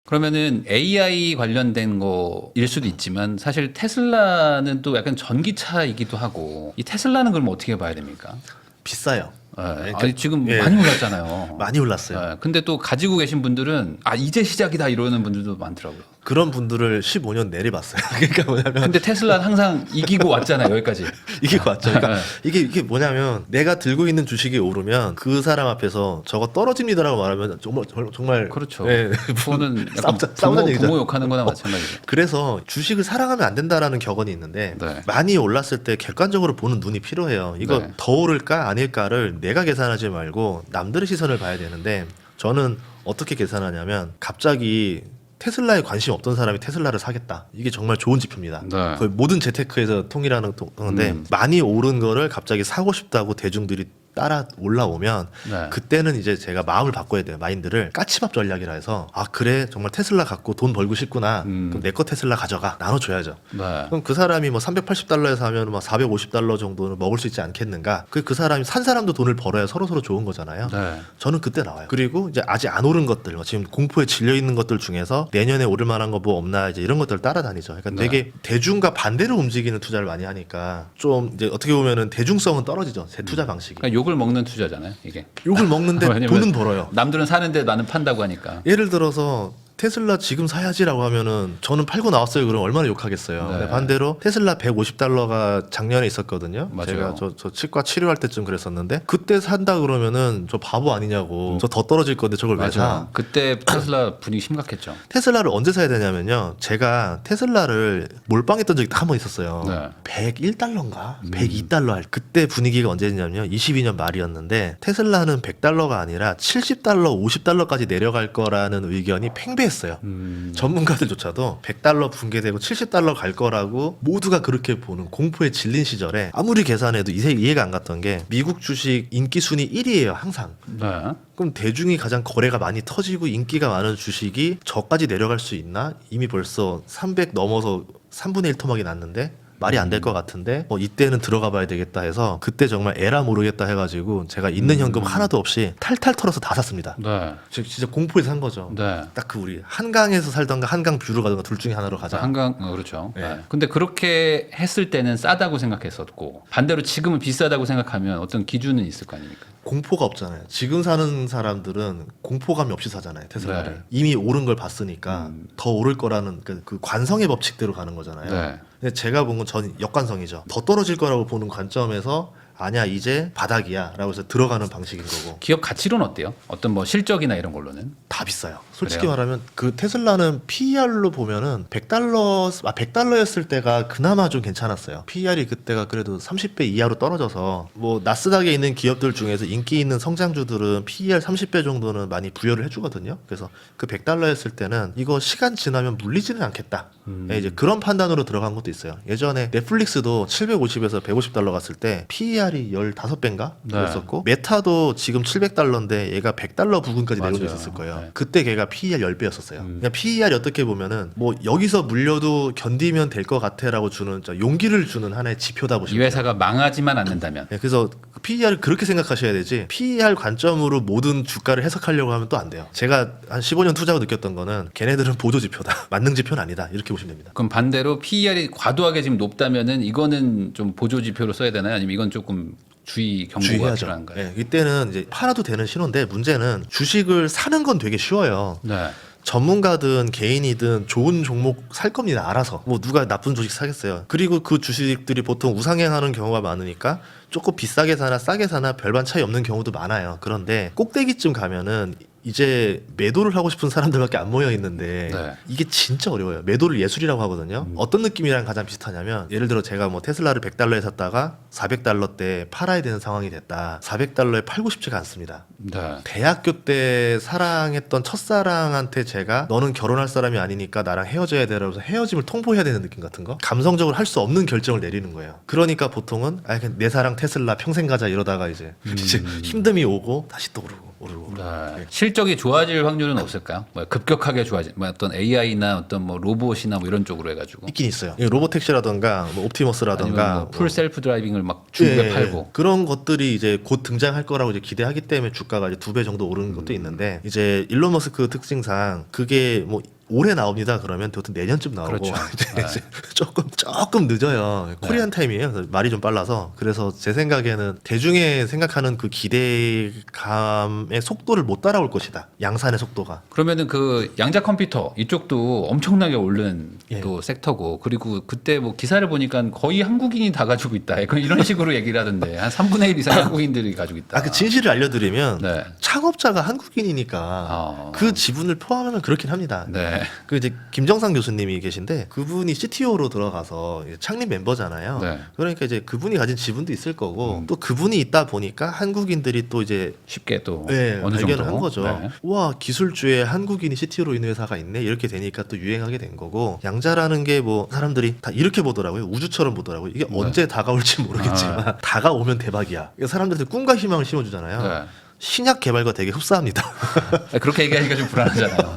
그러면은 AI 관련된 거일 수도 있지만 사실 테슬라는 또 약간 전기차이기도 하고 이 테슬라는 그럼 어떻게 봐야 됩니까? 비싸요. 네. 아니, 지금 예. 많이 올랐잖아요. 많이 올랐어요. 네. 근데 또 가지고 계신 분들은 이제 시작이다 이러는 분들도 많더라고요. 그런 분들을 15년 내려봤어요. 그러니까 뭐냐면 근데 테슬라는 항상 이기고 왔잖아요. 여기까지. 이게 맞죠. 그러니까 네. 이게 뭐냐면 내가 들고 있는 주식이 오르면 그 사람 앞에서 저거 떨어집니다라고 말하면 정말 그렇죠. 예. 그거는 약간 싸우자는 얘기죠. 부모 욕하는 거나 마찬가지죠. 그래서 주식을 사랑하면 안 된다라는 격언이 있는데 네. 많이 올랐을 때 객관적으로 보는 눈이 필요해요. 이거 네. 더 오를까 아닐까를 내가 계산하지 말고 남들의 시선을 봐야 되는데 저는 어떻게 계산하냐면 갑자기 테슬라에 관심 없던 사람이 테슬라를 사겠다. 이게 정말 좋은 지표입니다. 네. 거의 모든 재테크에서 통일하는 건데 많이 오른 거를 갑자기 사고 싶다고 대중들이 따라 올라오면 네. 그때는 이제 제가 마음을 바꿔야 돼요. 마인드를 까치밥 전략이라 해서 아 그래 정말 테슬라 갖고 돈 벌고 싶구나. 그럼 내 거 테슬라 가져가. 나눠줘야죠. 네. 그럼 그 사람이 뭐 380달러에 사면 막 450달러 정도는 먹을 수 있지 않겠는가? 그 사람이 산 사람도 돈을 벌어야 서로 좋은 거잖아요. 네. 저는 그때 나와요. 그리고 이제 아직 안 오른 것들, 지금 공포에 질려 있는 것들 중에서 내년에 오를 만한 거 뭐 없나 이제 이런 것들 따라다니죠. 그러니까 네. 되게 대중과 반대로 움직이는 투자를 많이 하니까 좀 이제 어떻게 보면은 대중성은 떨어지죠. 제 투자 방식이. 그러니까 욕을 먹는 투자잖아요. 이게. 욕을 먹는데 왜냐면 돈은 벌어요. 남들은 사는데 나는 판다고 하니까. 예를 들어서 테슬라 지금 사야지라고 하면은 저는 팔고 나왔어요. 그럼 얼마나 욕하겠어요. 네. 근데 반대로 테슬라 150달러가 작년에 있었거든요. 맞아요. 제가 저 치과 치료할 때쯤 그랬었는데 그때 산다 그러면은 저 바보 아니냐고. 저 더 떨어질 건데 저걸 왜 사? 맞아. 그때 테슬라 분위기 심각했죠. 테슬라를 언제 사야 되냐면요. 제가 테슬라를 몰빵했던 적이 딱 한 번 있었어요. 네. 101달러인가? 102달러 할 그때 분위기가 언제냐면요. 22년 말이었는데 테슬라는 100달러가 아니라 70달러, 50달러까지 내려갈 거라는 의견이 팽배했어요. 전문가들조차도 100달러 붕괴되고 70달러 갈 거라고 모두가 그렇게 보는 공포에 질린 시절에 아무리 계산해도 이해가 안 갔던 게 미국 주식 인기 순위 1위예요. 항상. 네. 그럼 대중이 가장 거래가 많이 터지고 인기가 많은 주식이 저까지 내려갈 수 있나? 이미 벌써 300 넘어서 3분의 1 토막이 났는데 말이 안 될 것 같은데 뭐 이때는 들어가 봐야 되겠다 해서 그때 정말 에라 모르겠다 해가지고 제가 있는 현금 하나도 없이 탈탈 털어서 다 샀습니다. 네. 진짜 공포에서 산 거죠. 네. 딱 그 우리 한강에서 살던가 한강 뷰로 가던가 둘 중에 하나로 가자. 한강 그렇죠. 네. 네. 근데 그렇게 했을 때는 싸다고 생각했었고 반대로 지금은 비싸다고 생각하면 어떤 기준은 있을 거 아닙니까? 공포가 없잖아요. 지금 사는 사람들은 공포감이 없이 사잖아요. 테슬라를. 네. 이미 오른 걸 봤으니까 더 오를 거라는 그 관성의 법칙대로 가는 거잖아요. 네. 근데 제가 본 건 전 역관성이죠. 더 떨어질 거라고 보는 관점에서 아니야 이제 바닥이야 라고 해서 들어가는 방식인 거고 기업 가치로는 어때요? 어떤 뭐 실적이나 이런 걸로는? 다 비싸요. 솔직히 그래요? 말하면 그 테슬라는 PER로 보면은 100달러였을 때가 그나마 좀 괜찮았어요. PER이 그때가 그래도 30배 이하로 떨어져서 뭐 나스닥에 있는 기업들 중에서 인기 있는 성장주들은 PER 30배 정도는 많이 부여를 해주거든요. 그래서 그 100달러였을 때는 이거 시간 지나면 물리지는 않겠다. 이제 그런 판단으로 들어간 것도 있어요. 예전에 넷플릭스도 750에서 150달러 갔을 때 PER이 15배인가 네. 그랬었고 메타도 지금 700달러인데 얘가 100달러 부근까지 내려온 게 맞아요. 있었을 거예요. 네. 그때 걔가 PER 10배였었어요. 그러니까 PER이 어떻게 보면은 뭐 여기서 물려도 견디면 될 것 같아라고 주는 용기를 주는 하나의 지표다 이 보시면 돼요. 회사가 망하지만 않는다면 네, 그래서 PER을 그렇게 생각하셔야 되지 PER 관점으로 모든 주가를 해석하려고 하면 또 안 돼요. 제가 한 15년 투자하고 느꼈던 거는 걔네들은 보조 지표다. 만능 지표는 아니다. 이렇게 보시면 됩니다. 그럼 반대로 PER이 과도하게 지금 높다면은 이거는 좀 보조 지표로 써야 되나요? 아니면 이건 조금 주의 경고가 주의해야죠. 필요한가요? 네, 이때는 이제 팔아도 되는 신호인데 문제는 주식을 사는 건 되게 쉬워요. 네. 전문가든 개인이든 좋은 종목 살 겁니다. 알아서. 뭐 누가 나쁜 주식 사겠어요. 그리고 그 주식들이 보통 우상향하는 경우가 많으니까 조금 비싸게 사나 싸게 사나 별반 차이 없는 경우도 많아요. 그런데 꼭대기쯤 가면은 이제 매도를 하고 싶은 사람들밖에 안 모여 있는데 네. 이게 진짜 어려워요. 매도를 예술이라고 하거든요. 어떤 느낌이랑 가장 비슷하냐면 예를 들어 제가 뭐 테슬라를 100달러에 샀다가 400달러 때 팔아야 되는 상황이 됐다. 400달러에 팔고 싶지가 않습니다. 네. 대학교 때 사랑했던 첫사랑한테 제가 너는 결혼할 사람이 아니니까 나랑 헤어져야 되라고 해서 헤어짐을 통보해야 되는 느낌 같은 거? 감성적으로 할 수 없는 결정을 내리는 거예요. 그러니까 보통은 아, 그냥 내 사랑 테슬라 평생 가자 이러다가 이제 힘듦이 오고 다시 또 오르고. 네. 실적이 좋아질 확률은 없을까요? 뭐 급격하게 좋아질, 뭐 어떤 AI나 어떤 뭐 로봇이나 뭐 이런 쪽으로 해가지고 있긴 있어요. 로보택시라던가 뭐 옵티머스라던가 아니면 뭐풀 셀프 드라이빙을 막 중국에 예, 팔고 그런 것들이 이제 곧 등장할 거라고 이제 기대하기 때문에 주가가 이제 2배 정도 오르는 것도 있는데 이제 일론 머스크 특징상 그게 뭐 올해 나옵니다. 그러면 보통 내년쯤 나오고 그렇죠. 이제 조금 늦어요. 코리안 타임이에요. 그래서 말이 좀 빨라서. 그래서 제 생각에는 대중의 생각하는 그 기대감의 속도를 못 따라올 것이다. 양산의 속도가. 그러면은 그 양자 컴퓨터 이쪽도 엄청나게 오른 예. 또 섹터고 그리고 그때 뭐 기사를 보니까 거의 한국인이 다 가지고 있다. 이런 식으로 얘기를 하던데 한 3분의 1 이상 한국인들이 가지고 있다. 그 진실을 알려드리면 네. 창업자가 한국인이니까 그 지분을 포함하면 그렇긴 합니다. 네. 그 이제 김정상 교수님이 계신데 그분이 CTO로 들어가서 이제 창립 멤버잖아요. 네. 그러니까 이제 그분이 가진 지분도 있을 거고 또 그분이 있다 보니까 한국인들이 또 이제 쉽게 또 어느 발견을 정도 한 거죠. 네. 와 기술주에 한국인이 CTO로 있는 회사가 있네 이렇게 되니까 또 유행하게 된 거고 양자라는 게 뭐 사람들이 다 이렇게 보더라고요. 우주처럼 보더라고요. 이게 언제 다가올지 모르겠지만 다가오면 대박이야. 사람들한테 꿈과 희망을 심어주잖아요. 네. 신약 개발과 되게 흡사합니다. 그렇게 얘기하니까 좀 불안하잖아요.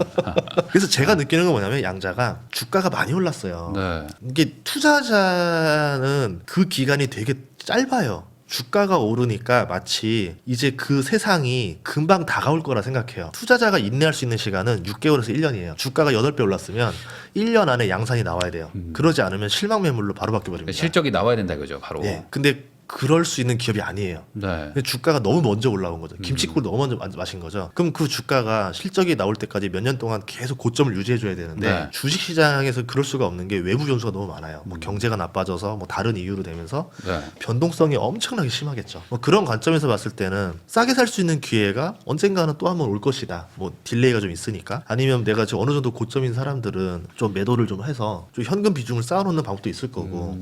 그래서 제가 느끼는 건 뭐냐면 양자가 주가가 많이 올랐어요. 네. 이게 투자자는 그 기간이 되게 짧아요. 주가가 오르니까 마치 이제 그 세상이 금방 다가올 거라 생각해요. 투자자가 인내할 수 있는 시간은 6개월에서 1년이에요. 주가가 8배 올랐으면 1년 안에 양산이 나와야 돼요. 그러지 않으면 실망 매물로 바로 바뀌어버립니다. 실적이 나와야 된다 이거죠, 바로. 예. 근데 그럴 수 있는 기업이 아니에요. 네. 근데 주가가 너무 먼저 올라온 거죠. 김치국을 너무 먼저 마신 거죠. 그럼 그 주가가 실적이 나올 때까지 몇 년 동안 계속 고점을 유지해줘야 되는데 네. 주식시장에서 그럴 수가 없는 게 외부 변수가 너무 많아요. 뭐 경제가 나빠져서 뭐 다른 이유로 되면서 네. 변동성이 엄청나게 심하겠죠. 뭐 그런 관점에서 봤을 때는 싸게 살 수 있는 기회가 언젠가는 또 한 번 올 것이다. 뭐 딜레이가 좀 있으니까 아니면 내가 지금 어느 정도 고점인 사람들은 좀 매도를 좀 해서 좀 현금 비중을 쌓아놓는 방법도 있을 거고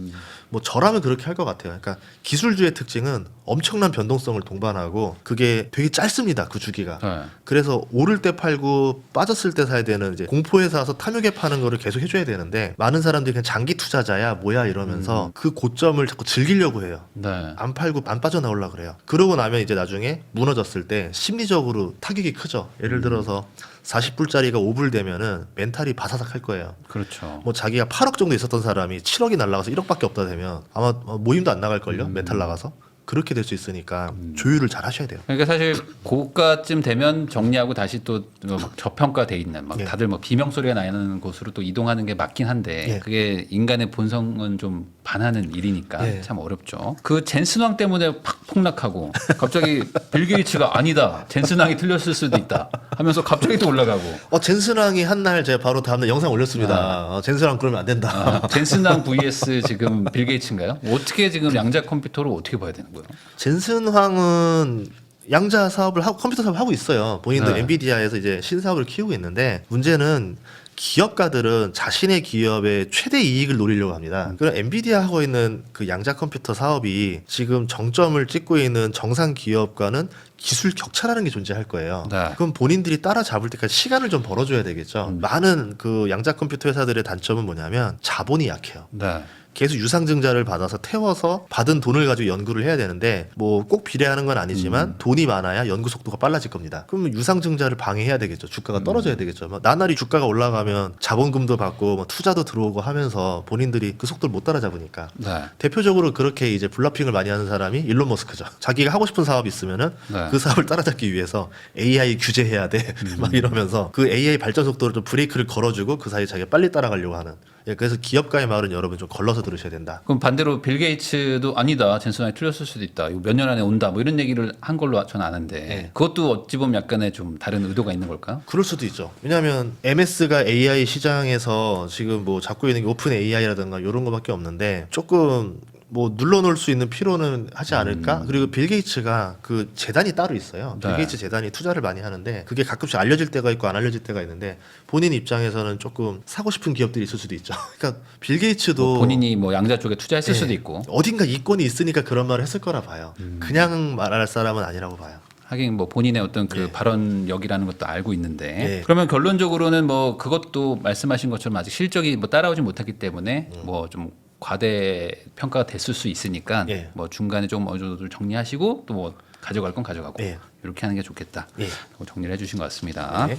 뭐 저라면 그렇게 할 것 같아요. 그러니까 기술주의 특징은 엄청난 변동성을 동반하고 그게 되게 짧습니다. 그 주기가. 네. 그래서 오를 때 팔고 빠졌을 때 사야 되는 이제 공포에 사서 탐욕에 파는 거를 계속 해줘야 되는데 많은 사람들이 그냥 장기 투자자야 뭐야 이러면서 그 고점을 자꾸 즐기려고 해요. 네. 안 팔고 안 빠져나오려고 그래요. 그러고 나면 이제 나중에 무너졌을 때 심리적으로 타격이 크죠. 예를 들어서 40불짜리가 5불 되면은 멘탈이 바사삭 할 거예요. 그렇죠. 뭐 자기가 8억 정도 있었던 사람이 7억이 날라가서 1억밖에 없다 되면 아마 모임도 안 나갈걸요. 멘탈 나가서. 그렇게 될 수 있으니까 조율을 잘 하셔야 돼요. 그러니까 사실 고가쯤 되면 정리하고 다시 또 막 저평가돼 있는 막 예. 다들 뭐 비명 소리가 나는 곳으로 또 이동하는 게 맞긴 한데 예. 그게 인간의 본성은 좀 반하는 일이니까 예. 참 어렵죠. 그 젠슨왕 때문에 팍 폭락하고 갑자기 빌 게이츠가 아니다 젠슨왕이 틀렸을 수도 있다 하면서 갑자기 또 올라가고 젠슨왕이 한 날 제가 바로 다음날 영상 올렸습니다. 젠슨왕 그러면 안 된다. 젠슨왕 vs 지금 빌 게이츠인가요? 어떻게 지금 양자 컴퓨터를 어떻게 봐야 되는 거예요? 젠슨황은 양자 사업을 하고 컴퓨터 사업을 하고 있어요. 본인도 네. 엔비디아에서 이제 신사업을 키우고 있는데 문제는 기업가들은 자신의 기업의 최대 이익을 노리려고 합니다. 그럼 엔비디아 하고 있는 그 양자 컴퓨터 사업이 지금 정점을 찍고 있는 정상 기업과는 기술 격차라는 게 존재할 거예요. 네. 그럼 본인들이 따라잡을 때까지 시간을 좀 벌어줘야 되겠죠. 많은 그 양자 컴퓨터 회사들의 단점은 뭐냐면 자본이 약해요. 네. 계속 유상증자를 받아서 태워서 받은 돈을 가지고 연구를 해야 되는데 뭐 꼭 비례하는 건 아니지만 돈이 많아야 연구 속도가 빨라질 겁니다. 그러면 유상증자를 방해해야 되겠죠. 주가가 떨어져야 되겠죠. 뭐 나날이 주가가 올라가면 자본금도 받고 뭐 투자도 들어오고 하면서 본인들이 그 속도를 못 따라잡으니까 네. 대표적으로 그렇게 이제 블러핑을 많이 하는 사람이 일론 머스크죠. 자기가 하고 싶은 사업이 있으면은 네. 그 사업을 따라잡기 위해서 AI 규제해야 돼. 막 이러면서 그 AI 발전 속도를 좀 브레이크를 걸어주고 그 사이에 자기가 빨리 따라가려고 하는. 예, 그래서 기업가의 말은 여러분 좀 걸러서 들으셔야 된다. 그럼 반대로 빌 게이츠도 아니다 젠슨왕이 틀렸을 수도 있다 이거 몇 년 안에 온다 뭐 이런 얘기를 한 걸로 저는 아는데 네. 그것도 어찌 보면 약간의 좀 다른 의도가 있는 걸까요? 그럴 수도 있죠. 왜냐하면 MS가 AI 시장에서 지금 뭐 잡고 있는 게 오픈 AI라든가 이런 거밖에 없는데 조금 뭐 눌러놓을 수 있는 필요는 하지 않을까? 그리고 빌 게이츠가 그 재단이 따로 있어요. 빌 네. 게이츠 재단이 투자를 많이 하는데 그게 가끔씩 알려질 때가 있고 안 알려질 때가 있는데 본인 입장에서는 조금 사고 싶은 기업들이 있을 수도 있죠. 그러니까 빌 게이츠도 본인이 뭐 양자 쪽에 투자했을 네, 수도 있고 어딘가 이권이 있으니까 그런 말을 했을 거라 봐요. 그냥 말할 사람은 아니라고 봐요. 하긴 뭐 본인의 어떤 그 예. 발언력이라는 것도 알고 있는데 예. 그러면 결론적으로는 뭐 그것도 말씀하신 것처럼 아직 실적이 뭐 따라오지 못했기 때문에 뭐 좀 과대 평가가 됐을 수 있으니까 예. 뭐 중간에 좀 어느 정도 정리하시고 또 뭐 가져갈 건 가져가고 예. 이렇게 하는 게 좋겠다. 예. 정리를 해주신 것 같습니다. 네.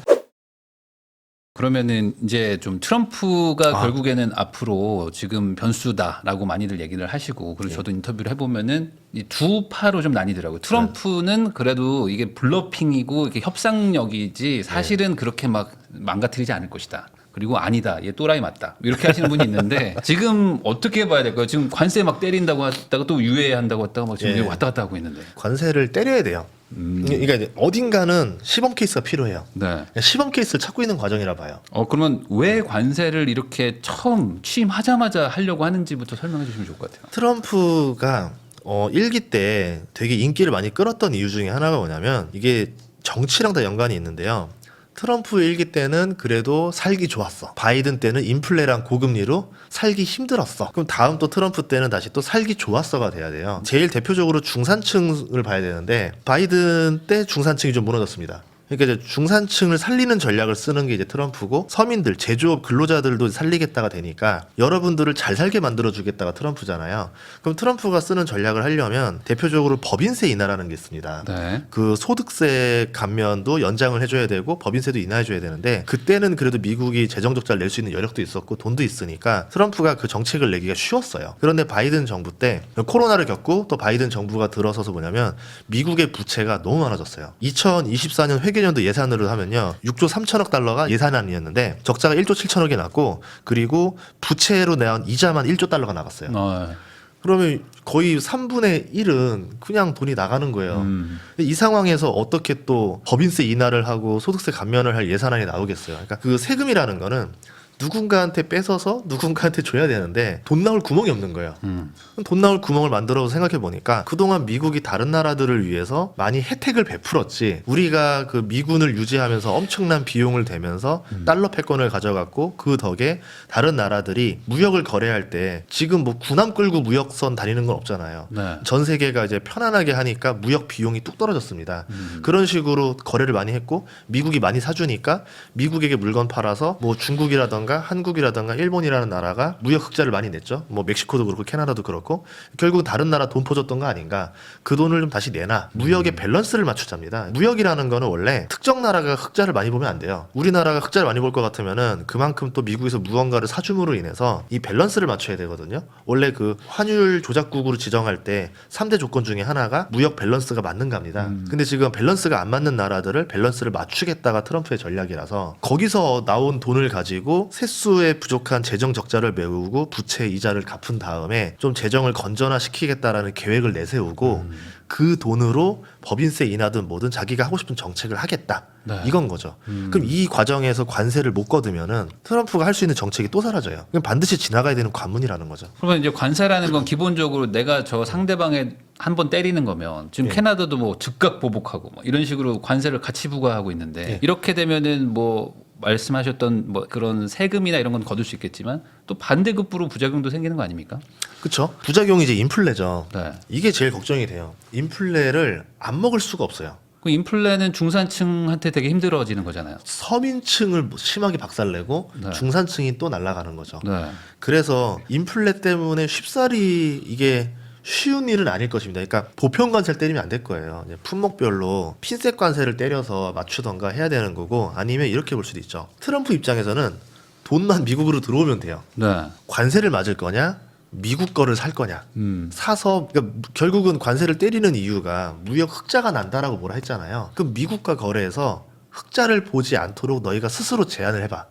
그러면은 이제 좀 트럼프가 결국에는 앞으로 지금 변수다라고 많이들 얘기를 하시고 그리고 저도 인터뷰를 해보면은 이 두 파로 좀 나뉘더라고요. 트럼프는 그래도 이게 블러핑이고 이게 협상력이지 사실은 그렇게 막 망가뜨리지 않을 것이다. 그리고 아니다, 얘 또라이 맞다 이렇게 하시는 분이 있는데 지금 어떻게 봐야 될까요? 지금 관세 막 때린다고 했다가 또 유예한다고 했다가 막 지금 예. 왔다 갔다 하고 있는데. 관세를 때려야 돼요. 그러니까 이제 어딘가는 시범 케이스가 필요해요. 네. 시범 케이스를 찾고 있는 과정이라 봐요. 그러면 왜 관세를 이렇게 처음 취임하자마자 하려고 하는지부터 설명해 주시면 좋을 것 같아요. 트럼프가 일기 때 되게 인기를 많이 끌었던 이유 중에 하나가 뭐냐면 이게 정치랑 다 연관이 있는데요. 트럼프 일기 때는 그래도 살기 좋았어. 바이든 때는 인플레랑 고금리로 살기 힘들었어. 그럼 다음 또 트럼프 때는 다시 또 살기 좋았어가 돼야 돼요. 제일 대표적으로 중산층을 봐야 되는데 바이든 때 중산층이 좀 무너졌습니다. 그러니까 이제 중산층을 살리는 전략을 쓰는 게 이제 트럼프고 서민들, 제조업 근로자들도 살리겠다가 되니까 여러분들을 잘 살게 만들어주겠다가 트럼프잖아요. 그럼 트럼프가 쓰는 전략을 하려면 대표적으로 법인세 인하라는 게 있습니다. 네. 그 소득세 감면도 연장을 해줘야 되고 법인세도 인하해줘야 되는데 그때는 그래도 미국이 재정 적자를 낼 수 있는 여력도 있었고 돈도 있으니까 트럼프가 그 정책을 내기가 쉬웠어요. 그런데 바이든 정부 때 코로나를 겪고 또 바이든 정부가 들어서서 뭐냐면 미국의 부채가 너무 많아졌어요. 2024년 회계년도 예산으로 하면요 6조 3천억 달러가 예산안이었는데 적자가 1조 7천억이 났고 그리고 부채로 내온 이자만 1조 달러가 나갔어요. 그러면 거의 3분의 1은 그냥 돈이 나가는 거예요. 근데 이 상황에서 어떻게 또 법인세 인하를 하고 소득세 감면을 할 예산안이 나오겠어요. 그러니까 그 세금이라는 거는 누군가한테 뺏어서 누군가한테 줘야 되는데 돈 나올 구멍이 없는 거예요. 돈 나올 구멍을 만들어서 생각해 보니까 그동안 미국이 다른 나라들을 위해서 많이 혜택을 베풀었지 우리가 그 미군을 유지하면서 엄청난 비용을 대면서 달러 패권을 가져갔고 그 덕에 다른 나라들이 무역을 거래할 때 지금 뭐 군함 끌고 무역선 다니는 건 없잖아요. 네. 전 세계가 이제 편안하게 하니까 무역 비용이 뚝 떨어졌습니다. 그런 식으로 거래를 많이 했고 미국이 많이 사주니까 미국에게 물건 팔아서 뭐 중국이라던가 한국이라던가 일본이라는 나라가 무역 흑자를 많이 냈죠. 뭐 멕시코도 그렇고 캐나다도 그렇고 결국 다른 나라 돈 퍼줬던 거 아닌가. 그 돈을 좀 다시 내놔. 무역의 밸런스를 맞추자입니다. 무역이라는 거는 원래 특정 나라가 흑자를 많이 보면 안 돼요. 우리나라가 흑자를 많이 볼 것 같으면은 그만큼 또 미국에서 무언가를 사줌으로 인해서 이 밸런스를 맞춰야 되거든요. 원래 그 환율 조작국으로 지정할 때 3대 조건 중에 하나가 무역 밸런스가 맞는 겁니다. 근데 지금 밸런스가 안 맞는 나라들을 밸런스를 맞추겠다가 트럼프의 전략이라서 거기서 나온 돈을 가지고 세수에 부족한 재정 적자를 메우고 부채 이자를 갚은 다음에 좀 재정을 건전화시키겠다라는 계획을 내세우고 그 돈으로 법인세 인하든 뭐든 자기가 하고 싶은 정책을 하겠다. 네. 이건 거죠. 그럼 이 과정에서 관세를 못 거두면은 트럼프가 할 수 있는 정책이 또 사라져요. 그럼 반드시 지나가야 되는 관문이라는 거죠. 그러면 이제 관세라는 건 기본적으로 내가 저 상대방에 한 번 때리는 거면 지금 예. 캐나다도 뭐 즉각 보복하고 뭐 이런 식으로 관세를 같이 부과하고 있는데 예. 이렇게 되면은 뭐 말씀하셨던 뭐 그런 세금이나 이런 건 거둘 수 있겠지만 또 반대급부로 부작용도 생기는 거 아닙니까? 그렇죠. 부작용이 이제 인플레죠. 네. 이게 제일 걱정이 돼요. 인플레를 안 먹을 수가 없어요. 그 인플레는 중산층한테 되게 힘들어지는 거잖아요. 서민층을 심하게 박살내고 네. 중산층이 또 날아가는 거죠. 네. 그래서 인플레 때문에 쉽사리 이게 쉬운 일은 아닐 것입니다. 그러니까 보편 관세를 때리면 안 될 거예요. 이제 품목별로 핀셋 관세를 때려서 맞추던가 해야 되는 거고 아니면 이렇게 볼 수도 있죠. 트럼프 입장에서는 돈만 미국으로 들어오면 돼요. 네. 관세를 맞을 거냐? 미국 거를 살 거냐? 사서 그러니까 결국은 관세를 때리는 이유가 무역 흑자가 난다라고 뭐라 했잖아요. 그럼 미국과 거래해서 흑자를 보지 않도록 너희가 스스로 제한을 해봐.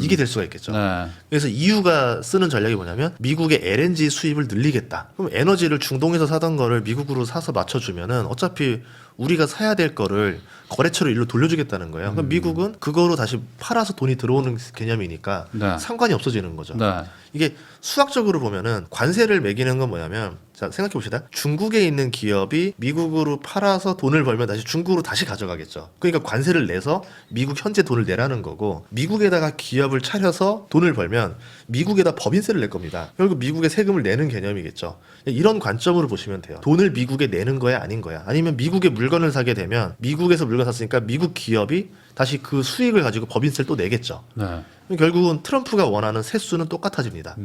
이게 될 수가 있겠죠. 네. 그래서 EU가 쓰는 전략이 뭐냐면 미국의 LNG 수입을 늘리겠다. 그럼 에너지를 중동에서 사던 거를 미국으로 사서 맞춰주면은 어차피 우리가 사야 될 거를 거래처로 일로 돌려주겠다는 거예요. 그럼 미국은 그거로 다시 팔아서 돈이 들어오는 개념이니까 네. 상관이 없어지는 거죠. 네. 이게 수학적으로 보면은 관세를 매기는 건 뭐냐면 자 생각해 봅시다. 중국에 있는 기업이 미국으로 팔아서 돈을 벌면 다시 중국으로 다시 가져가겠죠. 그러니까 관세를 내서 미국 현재 돈을 내라는 거고 미국에다가 기업을 차려서 돈을 벌면 미국에다 법인세를 낼 겁니다. 결국 미국에 세금을 내는 개념이겠죠. 이런 관점으로 보시면 돼요. 돈을 미국에 내는 거야 아닌 거야. 아니면 미국에 물건을 사게 되면 미국에서 물건 샀으니까 미국 기업이 다시 그 수익을 가지고 법인세를 또 내겠죠. 네. 결국은 트럼프가 원하는 세수는 똑같아집니다.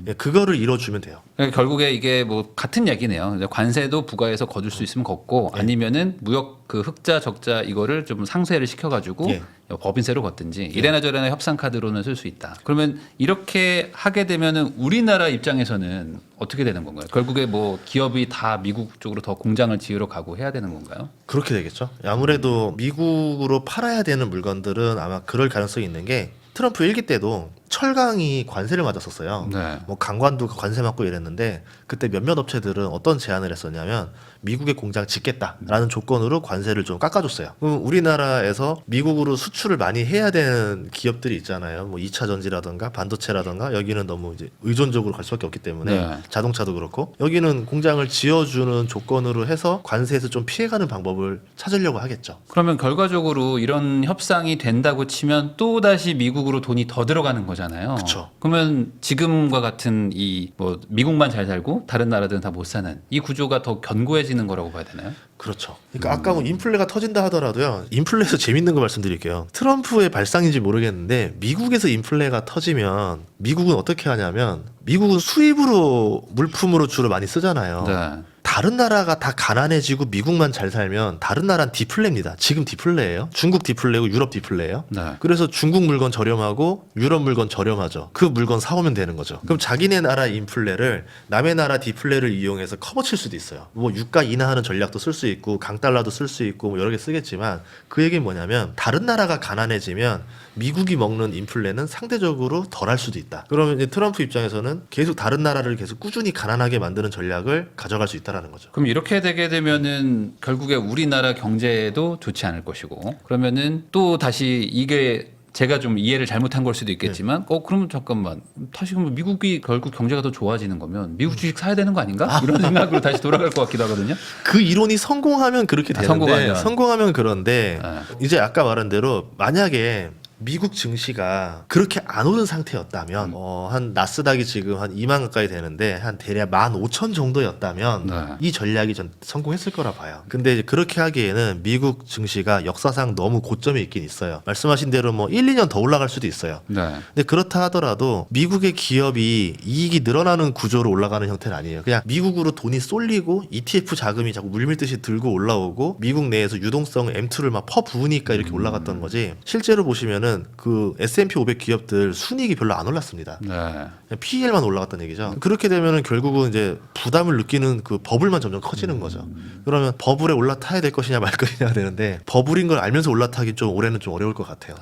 예, 그거를 이뤄주면 돼요. 그러니까 결국에 이게 뭐 같은 얘기네요. 이제 관세도 부과해서 거둘 수 있으면 걷고 아니면은 무역 그 흑자 적자 이거를 좀 상쇄를 시켜가지고 예. 법인세로 걷든지 이래나 저래나 협상 카드로는 쓸 수 있다. 그러면 이렇게 하게 되면은 우리나라 입장에서는 어떻게 되는 건가요? 결국에 뭐 기업이 다 미국 쪽으로 더 공장을 지으러 가고 해야 되는 건가요? 그렇게 되겠죠. 아무래도 미국으로 팔아야 되는 물건들은 아마 그럴 가능성이 있는 게 트럼프 1기 때도 철강이 관세를 맞았었어요. 네. 뭐 강관도 관세 맞고 이랬는데 그때 몇몇 업체들은 어떤 제안을 했었냐면 미국에 공장 짓겠다라는 조건으로 관세를 좀 깎아줬어요. 그럼 우리나라에서 미국으로 수출을 많이 해야 되는 기업들이 있잖아요. 뭐 2차 전지라든가 반도체라든가 여기는 너무 이제 의존적으로 갈 수밖에 없기 때문에 네. 자동차도 그렇고 여기는 공장을 지어주는 조건으로 해서 관세에서 좀 피해가는 방법을 찾으려고 하겠죠. 그러면 결과적으로 이런 협상이 된다고 치면 또 다시 미국으로 돈이 더 들어가는 거잖아요. 그쵸. 그러면 지금과 같은 이 뭐 미국만 잘 살고 다른 나라들은 다 못 사는 이 구조가 더 견고해지는 거라고 봐야 되나요? 그렇죠. 그러니까 아까 뭐 인플레가 터진다 하더라도요. 인플레에서 재밌는 거 말씀드릴게요. 트럼프의 발상인지 모르겠는데 미국에서 인플레가 터지면 미국은 어떻게 하냐면 미국은 수입으로 물품으로 주로 많이 쓰잖아요. 네. 다른 나라가 다 가난해지고 미국만 잘 살면 다른 나라는 디플레입니다. 지금 디플레예요. 중국 디플레고 유럽 디플레예요. 네. 그래서 중국 물건 저렴하고 유럽 물건 저렴하죠. 그 물건 사오면 되는 거죠. 그럼 자기네 나라 인플레를 남의 나라 디플레를 이용해서 커버칠 수도 있어요. 뭐 유가 인하하는 전략도 쓸 수 있고 강달러도 쓸 수 있고 뭐 여러 개 쓰겠지만 그 얘기는 뭐냐면 다른 나라가 가난해지면 미국이 먹는 인플레는 상대적으로 덜할 수도 있다. 그러면 이제 트럼프 입장에서는 계속 다른 나라를 계속 꾸준히 가난하게 만드는 전략을 가져갈 수 있다라는 거죠. 그럼 이렇게 되게 되면은 결국에 우리나라 경제도 좋지 않을 것이고 그러면은 또 다시 이게 제가 좀 이해를 잘못한 걸 수도 있겠지만 그러면 잠깐만 다시 그러면 미국이 결국 경제가 더 좋아지는 거면 미국 주식 사야 되는 거 아닌가? 이런 생각으로 다시 돌아갈 것 같기도 하거든요. 그 이론이 성공하면 그렇게 되는데 성공하면 그런데 네. 이제 아까 말한 대로 만약에 미국 증시가 그렇게 안 오른 상태였다면 한 나스닥이 지금 한 2만 가까이 되는데 한 대략 15,000 정도였다면 네. 이 전략이 전 성공했을 거라 봐요. 근데 이제 그렇게 하기에는 미국 증시가 역사상 너무 고점에 있긴 있어요. 말씀하신 대로 뭐 1, 2년 더 올라갈 수도 있어요. 네. 근데 그렇다 하더라도 미국의 기업이 이익이 늘어나는 구조로 올라가는 형태는 아니에요. 그냥 미국으로 돈이 쏠리고 ETF 자금이 자꾸 물밀듯이 들고 올라오고 미국 내에서 유동성 M2를 막 퍼부으니까 이렇게 올라갔던 거지. 실제로 보시면은 그 S&P 500 기업들 순이익이 별로 안 올랐습니다. 네. 그냥 PER만 올라갔다는 얘기죠. 그렇게 되면은 결국은 이제 부담을 느끼는 그 버블만 점점 커지는 거죠. 그러면 버블에 올라타야 될 것이냐 말 것이냐 되는데 버블인 걸 알면서 올라타기 좀 올해는 좀 어려울 것 같아요.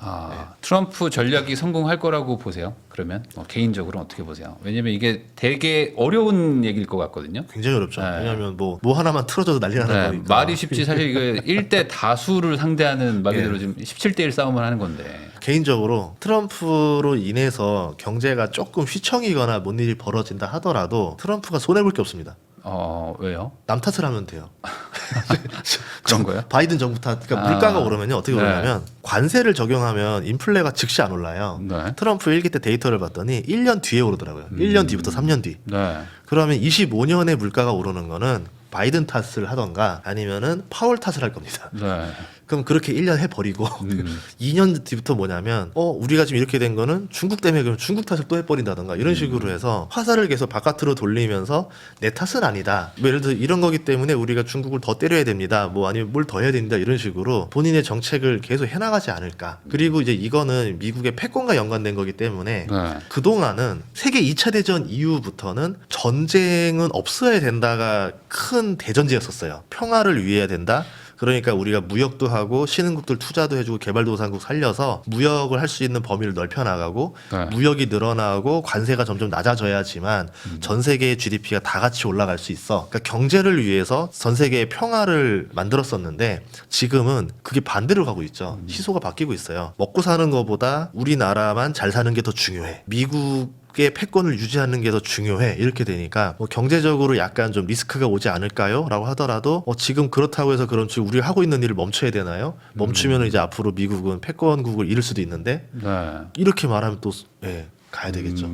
트럼프 전략이 성공할 거라고 보세요? 그러면 개인적으로 어떻게 보세요? 왜냐면 이게 되게 어려운 얘기일 것 같거든요. 굉장히 어렵죠. 네. 왜냐하면 뭐 하나만 틀어져도 난리 나는 네, 거니까. 말이 쉽지 사실 이거 1대 다수를 상대하는 말 그대로 지금 17대 1 싸움을 하는 건데. 개인적으로 트럼프로 인해서 경제가 조금 휘청이거나 뭔 일이 벌어진다 하더라도 트럼프가 손해볼 게 없습니다. 왜요? 남 탓을 하면 돼요. 그런 거요? 바이든 정부 탓. 그러니까 물가가 오르면요 어떻게 네. 오르냐면 관세를 적용하면 인플레가 즉시 안 올라요. 네. 트럼프 1기 때 데이터를 봤더니 1년 뒤에 오르더라고요. 1년 뒤부터 3년 뒤. 네. 그러면 25년에 물가가 오르는 거는 바이든 탓을 하던가 아니면은 파월 탓을 할 겁니다. 네. 그럼 그렇게 1년 해버리고 2년 뒤부터 뭐냐면 우리가 지금 이렇게 된 거는 중국 때문에 그럼 중국 탓을 또 해버린다던가 이런 식으로 해서 화살을 계속 바깥으로 돌리면서 내 탓은 아니다. 뭐 예를 들어 이런 거기 때문에 우리가 중국을 더 때려야 됩니다. 뭐 아니면 뭘 더 해야 됩니다. 이런 식으로 본인의 정책을 계속 해나가지 않을까. 그리고 이제 이거는 미국의 패권과 연관된 거기 때문에 네. 그동안은 세계 2차 대전 이후부터는 전쟁은 없어야 된다가 큰 대전제였었어요. 평화를 위해야 된다. 그러니까 우리가 무역도 하고 신흥국들 투자도 해주고 개발도상국 살려서 무역을 할 수 있는 범위를 넓혀나가고 네. 무역이 늘어나고 관세가 점점 낮아져야지만 전 세계의 GDP가 다 같이 올라갈 수 있어. 그러니까 경제를 위해서 전 세계의 평화를 만들었었는데 지금은 그게 반대로 가고 있죠. 시소가 바뀌고 있어요. 먹고 사는 것보다 우리나라만 잘 사는 게 더 중요해. 미국의 패권을 유지하는 게 더 중요해. 이렇게 되니까 경제적으로 약간 좀 리스크가 오지 않을까요? 라고 하더라도 지금 그렇다고 해서 그럼 지금 우리가 하고 있는 일을 멈춰야 되나요? 멈추면 이제 앞으로 미국은 패권국을 잃을 수도 있는데 네. 이렇게 말하면 또 가야 되겠죠.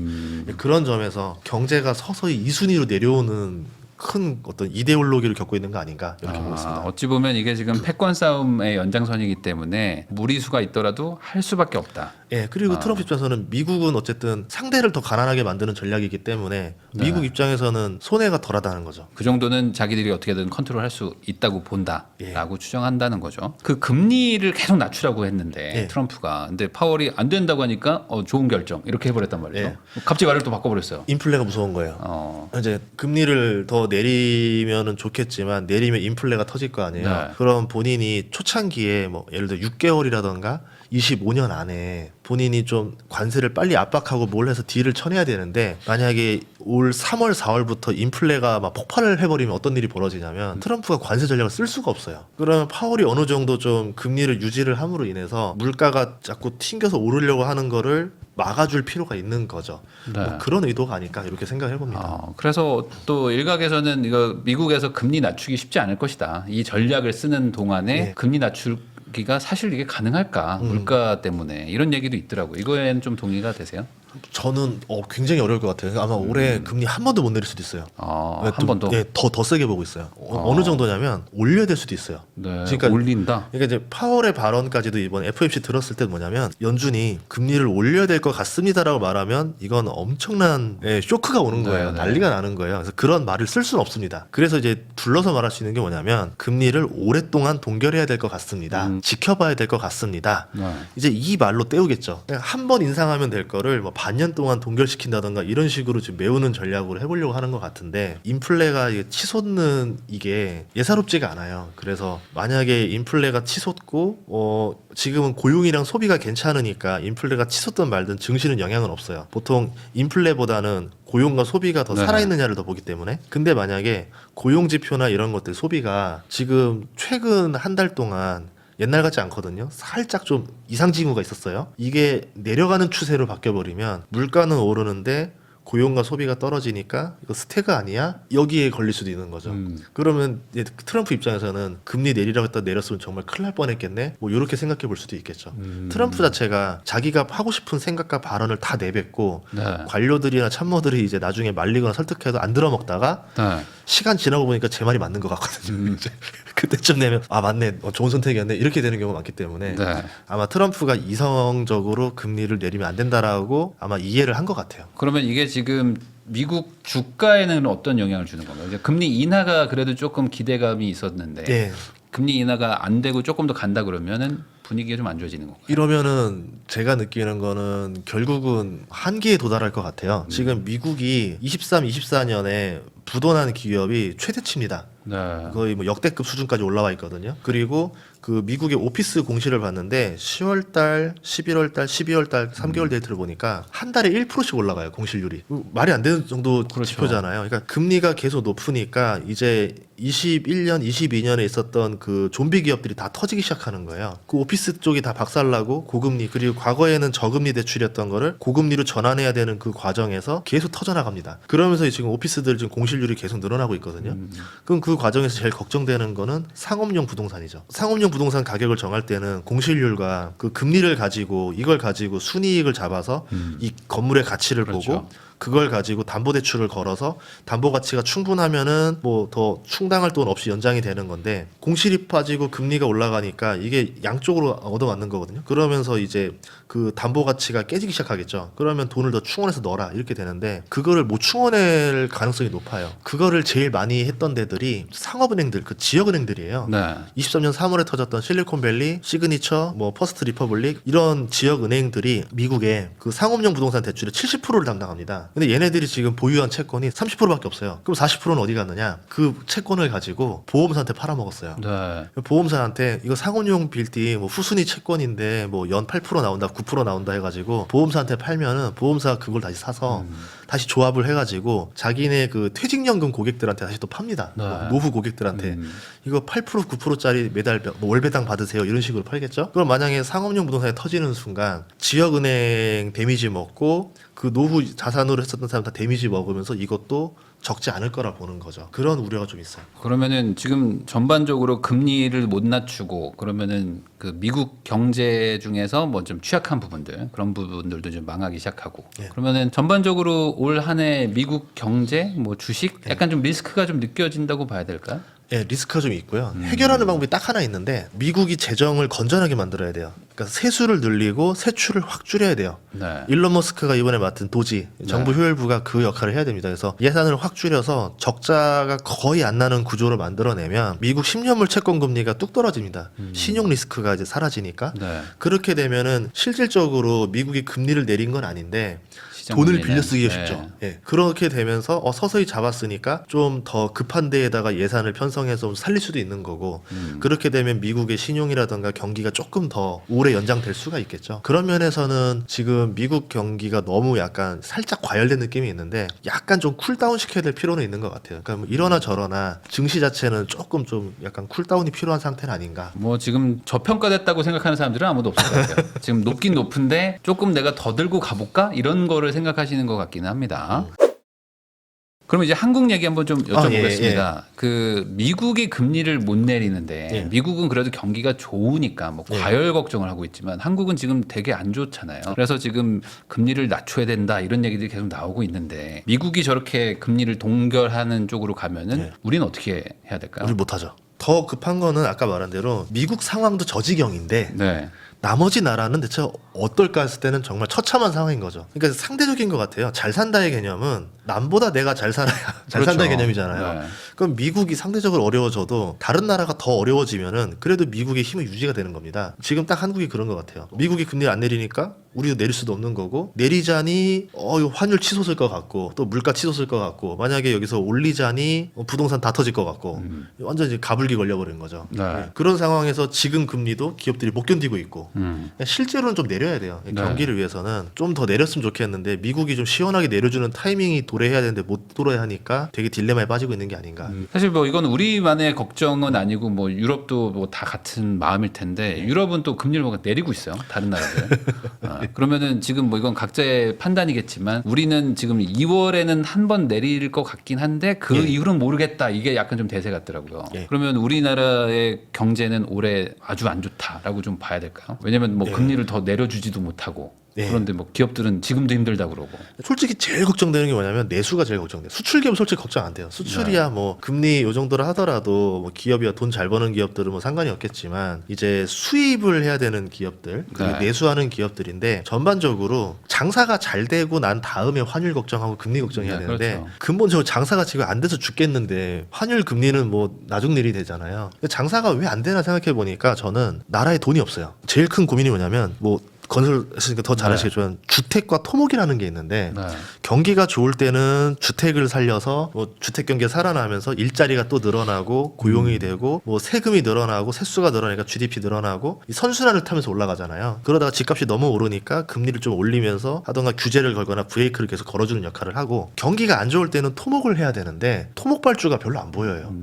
그런 점에서 경제가 서서히 2순위로 내려오는 큰 어떤 이데올로기를 겪고 있는 거 아닌가 이렇게 보고 있습니다. 어찌 보면 이게 지금 패권 싸움의 연장선이기 때문에 무리수가 있더라도 할 수밖에 없다. 예, 그리고 트럼프 입장에서는 미국은 어쨌든 상대를 더 가난하게 만드는 전략이기 때문에 미국 입장에서는 손해가 덜하다는 거죠. 그 정도는 자기들이 어떻게든 컨트롤할 수 있다고 본다라고 예. 추정한다는 거죠. 그 금리를 계속 낮추라고 했는데 예. 트럼프가 근데 파월이 안 된다고 하니까 좋은 결정 이렇게 해버렸단 말이죠. 예. 갑자기 말을 또 바꿔버렸어요. 인플레가 무서운 거예요. 이제 금리를 더 내리면은 좋겠지만 내리면 인플레가 터질 거 아니에요. 네. 그럼 본인이 초창기에 뭐 예를 들어 6개월이라던가 25년 안에 본인이 좀 관세를 빨리 압박하고 뭘 해서 딜을 쳐내야 되는데 만약에 올 3월 4월부터 인플레가 막 폭발을 해버리면 어떤 일이 벌어지냐면 트럼프가 관세 전략을 쓸 수가 없어요. 그러면 파월이 어느 정도 좀 금리를 유지를 함으로 인해서 물가가 자꾸 튕겨서 오르려고 하는 거를 막아줄 필요가 있는 거죠. 네. 뭐 그런 의도가 아닐까 이렇게 생각해 봅니다. 그래서 또 일각에서는 이거 미국에서 금리 낮추기 쉽지 않을 것이다. 이 전략을 쓰는 동안에 네. 금리 낮추기가 사실 이게 가능할까? 물가 때문에 이런 얘기도 있더라고요. 이거에는 좀 동의가 되세요? 저는 굉장히 어려울 것 같아요. 아마 올해 금리 한 번도 못 내릴 수도 있어요. 한 번 더. 네, 더 세게 보고 있어요. 어느 정도냐면 올려야 될 수도 있어요. 네, 그러니까 올린다. 그러니까 이제 파월의 발언까지도 이번 FOMC 들었을 때 뭐냐면 연준이 금리를 올려야 될 것 같습니다라고 말하면 이건 엄청난 쇼크가 오는 거예요. 네. 난리가 나는 거예요. 그래서 그런 말을 쓸 수는 없습니다. 그래서 이제 둘러서 말할 수 있는 게 뭐냐면 금리를 오랫동안 동결해야 될 것 같습니다. 지켜봐야 될 것 같습니다. 네. 이제 이 말로 때우겠죠. 한 번 인상하면 될 거를 뭐 반년 동안 동결시킨다던가 이런 식으로 지금 메우는 전략으로 해보려고 하는 것 같은데 인플레가 치솟는 이게 예사롭지가 않아요. 그래서 만약에 인플레가 치솟고 지금은 고용이랑 소비가 괜찮으니까 인플레가 치솟든 말든 증시는 영향은 없어요. 보통 인플레보다는 고용과 소비가 더 네. 살아있느냐를 더 보기 때문에. 근데 만약에 고용 지표나 이런 것들 소비가 지금 최근 한 달 동안 옛날 같지 않거든요. 살짝 좀 이상 징후가 있었어요. 이게 내려가는 추세로 바뀌어버리면 물가는 오르는데 고용과 소비가 떨어지니까 이거 스태가 아니야? 여기에 걸릴 수도 있는 거죠. 그러면 이제 트럼프 입장에서는 금리 내리라고 했다 내렸으면 정말 큰일 날 뻔했겠네? 뭐 이렇게 생각해 볼 수도 있겠죠. 트럼프 자체가 자기가 하고 싶은 생각과 발언을 다 내뱉고 네. 관료들이나 참모들이 이제 나중에 말리거나 설득해도 안 들어먹다가 네. 시간 지나고 보니까 제 말이 맞는 것 같거든요. 이제 그때쯤 되면 맞네, 좋은 선택이었네 이렇게 되는 경우가 많기 때문에 네. 아마 트럼프가 이성적으로 금리를 내리면 안 된다라고 아마 이해를 한 것 같아요. 그러면 이게 지금 미국 주가에는 어떤 영향을 주는 건가요? 이제 금리 인하가 그래도 조금 기대감이 있었는데 네. 금리 인하가 안 되고 조금 더 간다 그러면은 분위기가 좀 안 좋아지는 건가요? 이러면은 제가 느끼는 거는 결국은 한계에 도달할 것 같아요. 지금 미국이 23, 24년에 부도난 기업이 최대치입니다. 네. 거의 뭐 역대급 수준까지 올라와 있거든요. 그리고 그 미국의 오피스 공시를 봤는데 10월달, 11월달, 12월달 3개월 데이터를 보니까 한 달에 1%씩 올라가요. 공실률이. 말이 안 되는 정도 그렇죠. 지표잖아요. 그러니까 금리가 계속 높으니까 이제 21년, 22년에 있었던 그 좀비 기업들이 다 터지기 시작하는 거예요. 그 오피스 쪽이 다 박살나고 고금리, 그리고 과거에는 저금리 대출이었던 거를 고금리로 전환해야 되는 그 과정에서 계속 터져나갑니다. 그러면서 지금 오피스들 지금 공실률이 계속 늘어나고 있거든요. 그럼 그 과정에서 제일 걱정되는 거는 상업용 부동산이죠. 상업용 부동산 가격을 정할 때는 공실률과 그 금리를 가지고 이걸 가지고 순이익을 잡아서 이 건물의 가치를 그렇죠. 보고 그걸 가지고 담보대출을 걸어서 담보 가치가 충분하면은 뭐 더 충당할 돈 없이 연장이 되는 건데 공실이 빠지고 금리가 올라가니까 이게 양쪽으로 얻어맞는 거거든요. 그러면서 이제 그 담보 가치가 깨지기 시작하겠죠. 그러면 돈을 더 충원해서 넣어라 이렇게 되는데 그거를 못 충원할 가능성이 높아요. 그거를 제일 많이 했던 데들이 상업은행들, 그 지역은행들이에요. 네. 23년 3월에 터졌던 실리콘밸리, 시그니처, 뭐 퍼스트 리퍼블릭 이런 지역 은행들이 미국의 그 상업용 부동산 대출의 70%를 담당합니다. 근데 얘네들이 지금 보유한 채권이 30%밖에 없어요. 그럼 40%는 어디 갔느냐? 그 채권을 가지고 보험사한테 팔아먹었어요. 네. 보험사한테 이거 상업용 빌딩 뭐 후순위 채권인데 뭐 연 8% 나온다, 9% 나온다 해가지고 보험사한테 팔면은 보험사가 그걸 다시 사서 다시 조합을 해가지고 자기네 그 퇴직연금 고객들한테 다시 또 팝니다. 네. 뭐 노후 고객들한테 이거 8% 9%짜리 매달 뭐 월배당 받으세요 이런 식으로 팔겠죠. 그럼 만약에 상업용 부동산이 터지는 순간 지역은행 데미지 먹고 그 노후 자산으로 했었던 사람 다 데미지 먹으면서 이것도 적지 않을 거라 보는 거죠. 그런 우려가 좀 있어요. 그러면은 지금 전반적으로 금리를 못 낮추고 그러면은 그 미국 경제 중에서 뭐 좀 취약한 부분들 그런 부분들도 좀 망하기 시작하고 예. 그러면은 전반적으로 올 한 해 미국 경제 뭐 주식 약간 좀 리스크가 좀 느껴진다고 봐야 될까요? 예, 리스크가 좀 있고요. 해결하는 방법이 딱 하나 있는데 미국이 재정을 건전하게 만들어야 돼요. 그러니까 세수를 늘리고 세출을 확 줄여야 돼요. 네. 일론 머스크가 이번에 맡은 도지 정부 효율부가 그 역할을 해야 됩니다. 그래서 예산을 확 줄여서 적자가 거의 안 나는 구조를 만들어내면 미국 10년물 채권 금리가 뚝 떨어집니다. 신용 리스크가 이제 사라지니까 네. 그렇게 되면은 실질적으로 미국이 금리를 내린 건 아닌데 시장 돈을 금리는. 빌려 쓰기가 네. 쉽죠. 예. 그렇게 되면서 서서히 잡았으니까 좀 더 급한 데에다가 예산을 편성해서 살릴 수도 있는 거고 그렇게 되면 미국의 신용이라든가 경기가 조금 더 오래 오래 연장될 수가 있겠죠. 그런 면에서는 지금 미국 경기가 너무 약간 살짝 과열된 느낌이 있는데 약간 좀 쿨다운 시켜야 될 필요는 있는 것 같아요. 그러니까 뭐 이러나 저러나 증시 자체는 조금 좀 약간 쿨다운이 필요한 상태는 아닌가. 뭐 지금 저평가됐다고 생각하는 사람들은 아무도 없을 것 같아요. 지금 높긴 높은데 조금 내가 더 들고 가볼까 이런 거를 생각하시는 것 같기는 합니다. 그러면 이제 한국 얘기 한번 좀 여쭤보겠습니다. 그 미국이 금리를 못 내리는데 예. 미국은 그래도 경기가 좋으니까 뭐 예. 과열 걱정을 하고 있지만 한국은 지금 되게 안 좋잖아요. 그래서 지금 금리를 낮춰야 된다 이런 얘기들이 계속 나오고 있는데 미국이 저렇게 금리를 동결하는 쪽으로 가면은 예. 우리는 어떻게 해야 될까요? 우리 못하죠. 더 급한 거는 아까 말한 대로 미국 상황도 저지경인데 네. 나머지 나라는 대체 어떨까 했을 때는 정말 처참한 상황인 거죠. 그러니까 상대적인 것 같아요. 잘 산다의 개념은 남보다 내가 잘 살아야 잘 그렇죠. 산다의 개념이잖아요. 네. 그럼 미국이 상대적으로 어려워져도 다른 나라가 더 어려워지면은 그래도 미국의 힘은 유지가 되는 겁니다. 지금 딱 한국이 그런 것 같아요. 미국이 금리를 안 내리니까 우리도 내릴 수도 없는 거고 내리자니 이거 환율 치솟을 것 같고 또 물가 치솟을 것 같고 만약에 여기서 올리자니 부동산 다 터질 것 같고 완전 이제 가불기 걸려버린 거죠. 네. 예. 그런 상황에서 지금 금리도 기업들이 못 견디고 있고 실제로는 좀 내려야 돼요. 네. 경기를 위해서는 좀 더 내렸으면 좋겠는데 미국이 좀 시원하게 내려주는 타이밍이 도래해야 되는데 못 도래야 하니까 되게 딜레마에 빠지고 있는 게 아닌가. 사실 뭐 이건 우리만의 걱정은 아니고 뭐 유럽도 뭐 다 같은 마음일 텐데 유럽은 또 금리를 뭐 내리고 있어요. 다른 나라들. 그러면은 지금 뭐 이건 각자의 판단이겠지만 우리는 지금 2월에는 한 번 내릴 것 같긴 한데 그 예. 이후로는 모르겠다. 이게 약간 좀 대세 같더라고요. 예. 그러면 우리나라의 경제는 올해 아주 안 좋다라고 좀 봐야 될까요? 왜냐면 뭐 예. 금리를 더 내려주지도 못하고 예. 그런데 뭐 기업들은 지금도 힘들다 그러고. 솔직히 제일 걱정되는 게 뭐냐면 내수가 제일 걱정돼요. 수출 기업은 솔직히 걱정 안 돼요. 수출이야 뭐 금리 요 정도로 하더라도 뭐 기업이야 돈 잘 버는 기업들은 뭐 상관이 없겠지만 이제 수입을 해야 되는 기업들 그리고 네. 내수하는 기업들인데 전반적으로 장사가 잘 되고 난 다음에 환율 걱정하고 금리 걱정해야 네, 되는데 그렇죠. 근본적으로 장사가 지금 안 돼서 죽겠는데 환율 금리는 뭐 나중 일이 되잖아요. 장사가 왜 안 되나 생각해 보니까 저는 나라에 돈이 없어요. 제일 큰 고민이 뭐냐면 뭐 건설 했으니까 더 잘 아시겠지만 주택과 토목이라는 게 있는데 네. 경기가 좋을 때는 주택을 살려서 뭐 주택 경기가 살아나면서 일자리가 또 늘어나고 고용이 되고 뭐 세금이 늘어나고 세수가 늘어나니까 GDP 늘어나고 이 선순환을 타면서 올라가잖아요. 그러다가 집값이 너무 오르니까 금리를 좀 올리면서 하던가 규제를 걸거나 브레이크를 계속 걸어주는 역할을 하고 경기가 안 좋을 때는 토목을 해야 되는데 토목 발주가 별로 안 보여요.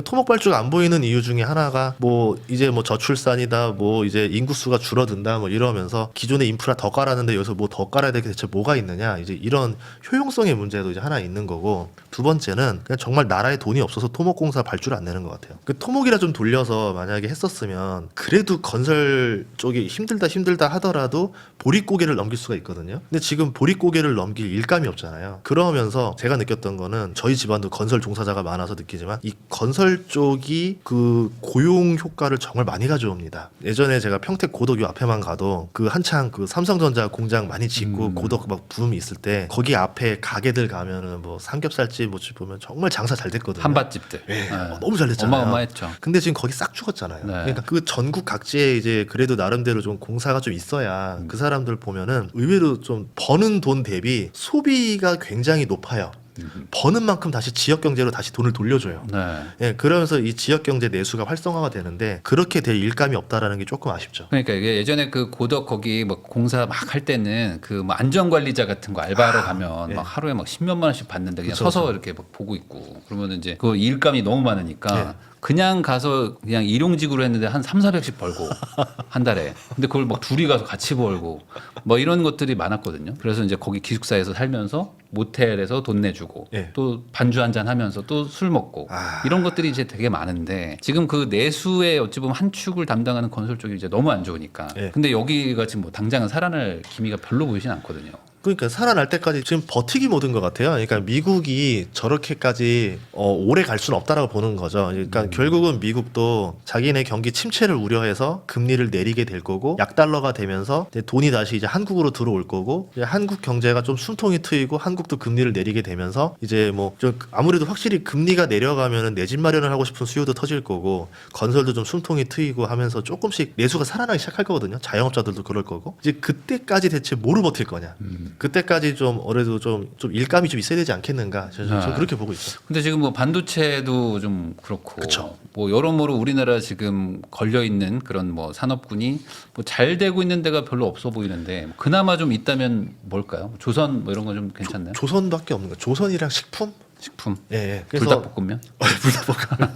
토목 발주가 안 보이는 이유 중에 하나가 뭐 이제 뭐 저출산이다 뭐 이제 인구수가 줄어든다 뭐 이러면서 기존의 인프라 더 깔았는데 여기서 뭐 더 깔아야 될 게 대체 뭐가 있느냐 이제 이런 효용성의 문제도 이제 하나 있는 거고 두 번째는 그냥 정말 나라에 돈이 없어서 토목공사 발주를 안 내는 것 같아요. 그 토목이라 좀 돌려서 만약에 했었으면 그래도 건설 쪽이 힘들다 하더라도 보릿고개를 넘길 수가 있거든요. 근데 지금 보릿고개를 넘길 일감이 없잖아요. 그러면서 제가 느꼈던 거는 저희 집안도 건설 종사자가 많아서 느끼지만 이 건설 쪽이 그 고용 효과를 정말 많이 가져옵니다. 예전에 제가 평택 고덕 요 앞에만 가도 그 한창 그 삼성전자 공장 많이 짓고 고덕 막 붐이 있을 때 거기 앞에 가게들 가면은 뭐 삼겹살집 뭐집 보면 정말 장사 잘 됐거든요. 한밭집들. 예, 네. 너무 잘 됐잖아요. 어마어마했죠. 근데 지금 거기 싹 죽었잖아요. 네. 그러니까 그 전국 각지에 이제 그래도 나름대로 좀 공사가 좀 있어야 그 사람들 보면은 의외로 좀 버는 돈 대비 소비가 굉장히 높아요. 버는 만큼 다시 지역 경제로 다시 돈을 돌려줘요. 네. 예, 그러면서 이 지역 경제 내수가 활성화가 되는데 그렇게 될 일감이 없다라는 게 조금 아쉽죠. 그러니까 이게 예전에 그 고덕 거기 뭐 공사 막 할 때는 그 뭐 안전관리자 같은 거 알바하러 가면 예. 막 하루에 막 10몇만 원씩 받는데 그냥 그쵸, 서서 그쵸. 이렇게 막 보고 있고 그러면 이제 그 일감이 너무 많으니까 예. 그냥 가서 그냥 일용직으로 했는데 한 3,400씩 벌고 한 달에. 근데 그걸 막 둘이 가서 같이 벌고 뭐 이런 것들이 많았거든요. 그래서 이제 거기 기숙사에서 살면서 모텔에서 돈 내주고 예. 또 반주 한잔 하면서 또 술 먹고 이런 것들이 이제 되게 많은데 지금 그 내수의 어찌 보면 한 축을 담당하는 건설 쪽이 이제 너무 안 좋으니까. 예. 근데 여기가 지금 뭐 당장은 살아날 기미가 별로 보이진 않거든요. 그러니까 살아날 때까지 지금 버티기 모든 것 같아요. 그러니까 미국이 저렇게까지 오래 갈 수는 없다라고 보는 거죠. 그러니까 결국은 미국도 자기네 경기 침체를 우려해서 금리를 내리게 될 거고 약달러가 되면서 이제 돈이 다시 이제 한국으로 들어올 거고 이제 한국 경제가 좀 숨통이 트이고 한국도 금리를 내리게 되면서 이제 뭐 좀 아무래도 확실히 금리가 내려가면은 내 집 마련을 하고 싶은 수요도 터질 거고 건설도 좀 숨통이 트이고 하면서 조금씩 내수가 살아나기 시작할 거거든요. 자영업자들도 그럴 거고 이제 그때까지 대체 뭐로 버틸 거냐. 그때까지 좀 그래도 좀 일감이 좀 있어야 되지 않겠는가. 저는 그렇게 보고 있죠. 근데 지금 뭐 반도체도 좀 그렇고, 그쵸. 뭐 여러모로 우리나라 지금 걸려 있는 그런 뭐 산업군이 뭐 잘 되고 있는 데가 별로 없어 보이는데 그나마 좀 있다면 뭘까요? 조선 뭐 이런 건 좀 괜찮나요? 조선밖에 없는 거. 조선이랑 식품? 식품, 예. 불닭볶음면. 불닭볶음면.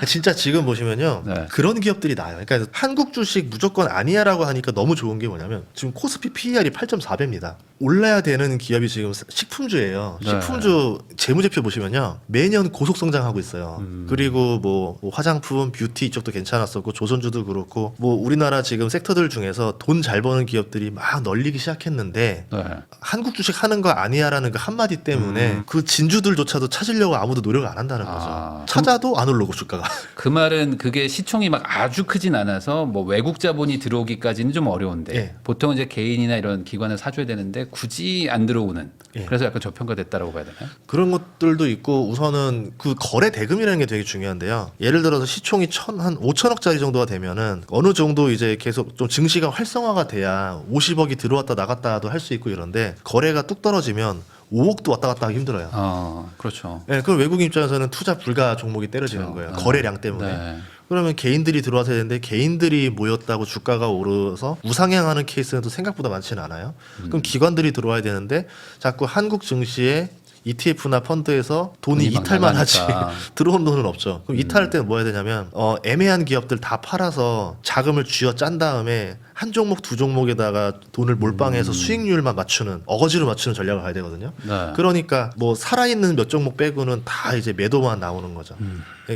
진짜 지금 보시면요. 네. 그런 기업들이 나요. 그러니까 한국 주식 무조건 아니야라고 하니까 너무 좋은 게 뭐냐면 지금 코스피 PER이 8.4배입니다. 올라야 되는 기업이 지금 식품주예요. 네. 식품주 재무제표 보시면요. 매년 고속 성장하고 있어요. 그리고 뭐 화장품, 뷰티 이쪽도 괜찮았었고 조선주도 그렇고 뭐 우리나라 지금 섹터들 중에서 돈 잘 버는 기업들이 막 널리기 시작했는데 네. 한국 주식 하는 거 아니야라는 그 한마디 때문에 그 진주들조차도 찾으려고 아무도 노력을 안 한다는 거죠. 아, 찾아도 안 오르고 주가가. 그 말은 그게 시총이 막 아주 크진 않아서 뭐 외국 자본이 들어오기까지는 좀 어려운데 예. 보통 이제 개인이나 이런 기관을 사줘야 되는데 굳이 안 들어오는. 예. 그래서 약간 저평가됐다라고 봐야 되나요? 그런 것들도 있고 우선은 그 거래 대금이라는 게 되게 중요한데요. 예를 들어서 시총이 한 5천억짜리 정도가 되면은 어느 정도 이제 계속 좀 증시가 활성화가 돼야 50억이 들어왔다 나갔다도 할 수 있고 이런데 거래가 뚝 떨어지면 5억도 왔다 갔다 하기 힘들어요. 그렇죠. 네, 그럼 외국인 입장에서는 투자 불가 종목이 때려지는 거예요. 거래량 때문에. 네. 그러면 개인들이 들어와서 되는데 개인들이 모였다고 주가가 오르서 우상향하는 케이스는 또 생각보다 많지는 않아요. 그럼 기관들이 들어와야 되는데 자꾸 한국 증시에 ETF나 펀드에서 돈이 돈이 막 이탈만 하지 나가니까. 들어오는 돈은 없죠. 그럼 이탈할 때는 뭐 해야 되냐면 애매한 기업들 다 팔아서 자금을 쥐어 짠 다음에 한 종목 두 종목에다가 돈을 몰빵해서 수익률만 맞추는 어거지로 맞추는 전략을 가야 되거든요. 네. 그러니까 뭐 살아있는 몇 종목 빼고는 다 이제 매도만 나오는 거죠.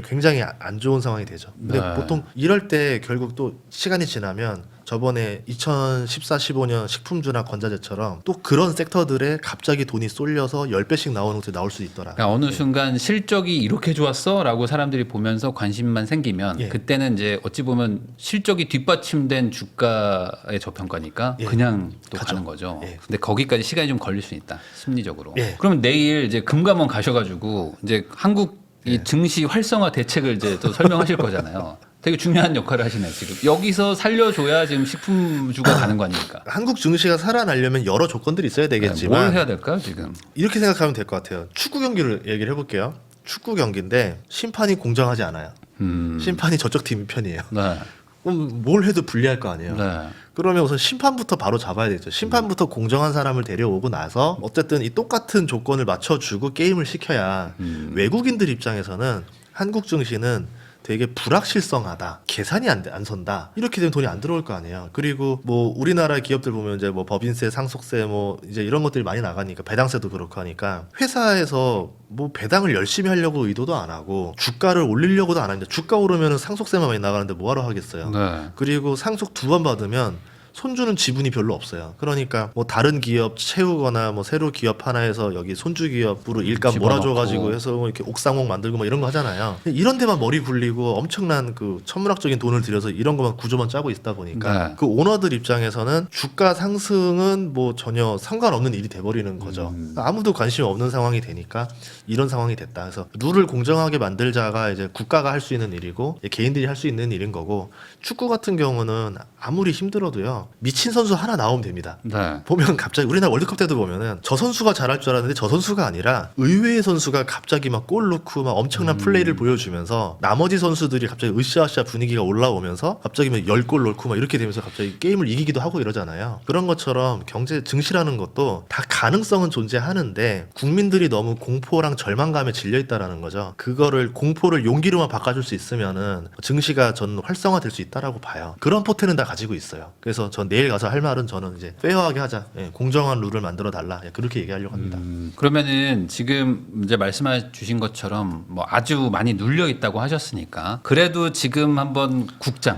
굉장히 안 좋은 상황이 되죠. 근데 네. 보통 이럴 때 결국 또 시간이 지나면 저번에 2014, 15년 식품주나 건자재처럼 또 그런 섹터들에 갑자기 돈이 쏠려서 10배씩 나오는 것들이 나올 수 있더라. 그러니까 어느 순간 실적이 이렇게 좋았어라고 사람들이 보면서 관심만 생기면 예. 그때는 이제 어찌 보면 실적이 뒷받침된 주가의 저평가니까 예. 그냥 또 가죠. 가는 거죠. 예. 근데 거기까지 시간이 좀 걸릴 수 있다 심리적으로. 예. 그러면 내일 이제 금감원 가셔가지고 이제 한국 이 증시 활성화 대책을 이제 또 설명하실 거잖아요. 되게 중요한 역할을 하시네 지금. 여기서 살려줘야 지금 식품주가 가는 거 아닙니까? 한국 증시가 살아나려면 여러 조건들이 있어야 되겠지만 뭘 해야 될까요 지금? 이렇게 생각하면 될 것 같아요. 축구 경기를 얘기를 해볼게요. 축구 경기인데 심판이 공정하지 않아요. 심판이 저쪽 팀 편이에요. 네. 그럼 뭘 해도 불리할 거 아니에요. 네. 그러면 우선 심판부터 바로 잡아야 되죠. 심판부터 공정한 사람을 데려오고 나서 어쨌든 이 똑같은 조건을 맞춰주고 게임을 시켜야 외국인들 입장에서는 한국 증시는 되게 불확실성하다. 계산이 안 선다. 이렇게 되면 돈이 안 들어올 거 아니에요. 그리고 뭐 우리나라 기업들 보면 이제 뭐 법인세, 상속세 뭐 이제 이런 것들이 많이 나가니까 배당세도 그렇고 하니까 회사에서 뭐 배당을 열심히 하려고 의도도 안 하고 주가를 올리려고도 안 하는데 주가 오르면은 상속세만 많이 나가는데 뭐하러 하겠어요. 네. 그리고 상속 2번 받으면 손주는 지분이 별로 없어요. 그러니까 뭐 다른 기업 채우거나 뭐 새로 기업 하나에서 여기 손주 기업으로 일감 집어넣고. 몰아줘가지고 해서 뭐 이렇게 옥상옥 만들고 뭐 이런 거 하잖아요. 이런 데만 머리 굴리고 엄청난 그 천문학적인 돈을 들여서 이런 것만 구조만 짜고 있다 보니까 네. 그 오너들 입장에서는 주가 상승은 뭐 전혀 상관없는 일이 돼버리는 거죠. 아무도 관심이 없는 상황이 되니까 이런 상황이 됐다. 그래서 룰을 공정하게 만들자가 이제 국가가 할 수 있는 일이고 개인들이 할 수 있는 일인 거고 축구 같은 경우는 아무리 힘들어도요. 미친 선수 하나 나오면 됩니다. 네. 보면 갑자기 우리나라 월드컵 때도 보면은 저 선수가 잘할 줄 알았는데 저 선수가 아니라 의외의 선수가 갑자기 막 골 넣고 막 엄청난 플레이를 보여주면서 나머지 선수들이 갑자기 으쌰으쌰 분위기가 올라오면서 갑자기 막 10골 넣고 막 이렇게 되면서 갑자기 게임을 이기기도 하고 이러잖아요. 그런 것처럼 경제 증시라는 것도 다 가능성은 존재하는데 국민들이 너무 공포랑 절망감에 질려 있다라는 거죠. 그거를 공포를 용기로만 바꿔줄 수 있으면은 증시가 저는 활성화될 수 있다라고 봐요. 그런 포텐은 다 가지고 있어요. 그래서 전 내일 가서 할 말은 저는 이제 페어하게 하자. 예, 공정한 룰을 만들어 달라. 예, 그렇게 얘기하려고 합니다. 그러면은 지금 이제 말씀해 주신 것처럼 뭐 아주 많이 눌려 있다고 하셨으니까 그래도 지금 한번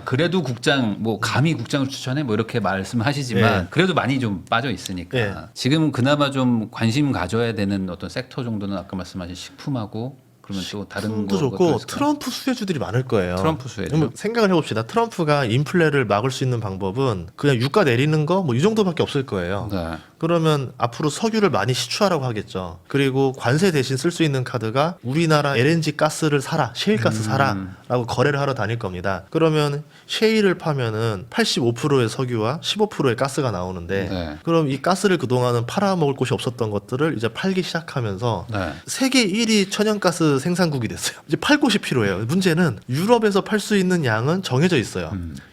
그래도 국장 뭐 감히 국장을 추천해 뭐 이렇게 말씀하시지만 예. 그래도 많이 좀 빠져 있으니까 예. 지금 그나마 좀 관심 가져야 되는 어떤 섹터 정도는 아까 말씀하신 식품하고 그러면 또 다른 도 거가 좋고 있을까요? 트럼프 수혜주들이 많을 거예요. 트럼프 수혜주. 그러면 생각을 해봅시다. 트럼프가 인플레를 막을 수 있는 방법은 그냥 유가 내리는 거 뭐 이 정도밖에 없을 거예요. 네. 그러면 앞으로 석유를 많이 시추하라고 하겠죠. 그리고 관세 대신 쓸 수 있는 카드가 우리나라 LNG 가스를 사라, 셰일가스 사라라고 거래를 하러 다닐 겁니다. 그러면 셰일을 파면은 85%의 석유와 15%의 가스가 나오는데 네. 그럼 이 가스를 그동안은 팔아먹을 곳이 없었던 것들을 이제 팔기 시작하면서 네. 세계 1위 천연가스 생산국이 됐어요. 이제 팔 곳이 필요해요. 문제는 유럽에서 팔 수 있는 양은 정해져 있어요.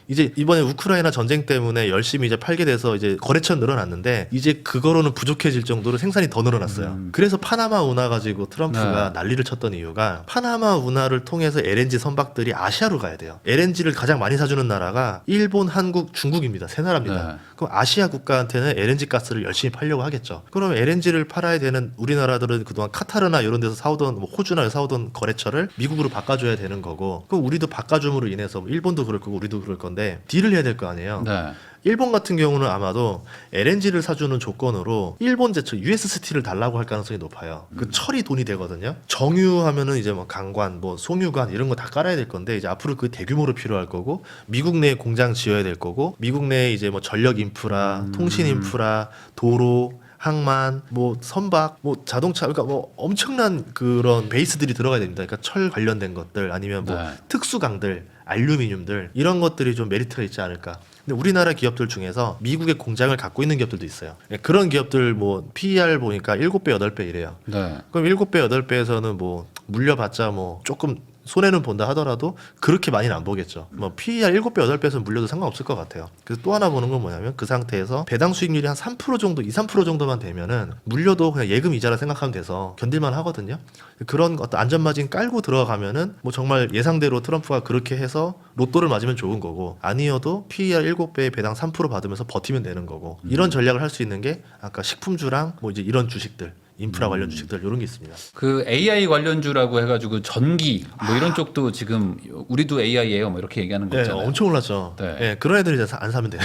이제 이번에 우크라이나 전쟁 때문에 열심히 이제 팔게 돼서 이제 거래처는 늘어났는데 이제 그거로는 부족해질 정도로 생산이 더 늘어났어요. 그래서 파나마 운하 가지고 트럼프가 난리를 쳤던 이유가 파나마 운하를 통해서 LNG 선박들이 아시아로 가야 돼요. LNG를 가장 많이 사주는 나라가 일본, 한국, 중국입니다. 세 나라입니다. 네. 그럼 아시아 국가한테는 LNG 가스를 열심히 팔려고 하겠죠. 그럼 LNG를 팔아야 되는 우리나라들은 그동안 카타르나 이런 데서 사오던 뭐 호주나 사오던 거래처를 미국으로 바꿔줘야 되는 거고 그럼 우리도 바꿔줌으로 인해서 뭐 일본도 그럴 거고 우리도 그럴 건데 딜을 해야 될 거 아니에요. 네. 일본 같은 경우는 아마도 LNG를 사주는 조건으로 일본 제철 US 스틸을 달라고 할 가능성이 높아요. 그 철이 돈이 되거든요. 정유하면은 이제 뭐 강관, 뭐 송유관 이런 거 다 깔아야 될 건데 이제 앞으로 그 대규모로 필요할 거고 미국 내에 공장 지어야 될 거고 미국 내에 이제 뭐 전력 인프라, 통신 인프라, 도로 항만, 뭐 선박, 뭐 자동차, 그러니까 뭐 엄청난 그런 베이스들이 들어가야 됩니다. 그러니까 철 관련된 것들 아니면 뭐 네. 특수강들, 알루미늄들 이런 것들이 좀 메리트가 있지 않을까. 근데 우리나라 기업들 중에서 미국의 공장을 갖고 있는 기업들도 있어요. 그런 기업들 뭐 PER 보니까 7배, 8배 이래요. 네. 그럼 7배, 8배에서는 뭐 물려봤자 뭐 조금 손해는 본다 하더라도 그렇게 많이는 안 보겠죠. 뭐 PER 7배, 8배에서 물려도 상관없을 것 같아요. 그래서 또 하나 보는 건 뭐냐면 그 상태에서 배당 수익률이 한 3% 정도, 2, 3% 정도만 되면은 물려도 그냥 예금 이자라 생각하면 돼서 견딜만 하거든요. 그런 어떤 안전마진 깔고 들어가면은 뭐 정말 예상대로 트럼프가 그렇게 해서 로또를 맞으면 좋은 거고 아니어도 PER 7배에 배당 3% 받으면서 버티면 되는 거고 이런 전략을 할 수 있는 게 아까 식품주랑 뭐 이제 이런 주식들 인프라 관련 주식들 이런 게 있습니다. 그 AI 관련주라고 해가지고 전기 뭐 이런 쪽도 지금 우리도 AI예요 뭐 이렇게 얘기하는 거 네, 있잖아요. 엄청 올랐죠. 네. 네, 그런 애들 이제 안 사면 돼요.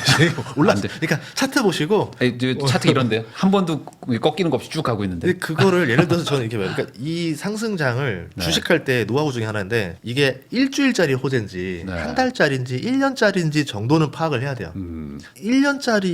올랐. 그러니까 차트 보시고. 차트 이런데요. 한 번도 꺾이는 거 없이 쭉 가고 있는데. 근데 그거를 예를 들어서 저는 이렇게 봐요. 그러니까 이 상승장을 네. 주식할 때 노하우 중에 하나인데 이게 일주일짜리 호재인지 네. 한 달짜리인지 1년짜리인지 정도는 파악을 해야 돼요. 1년짜리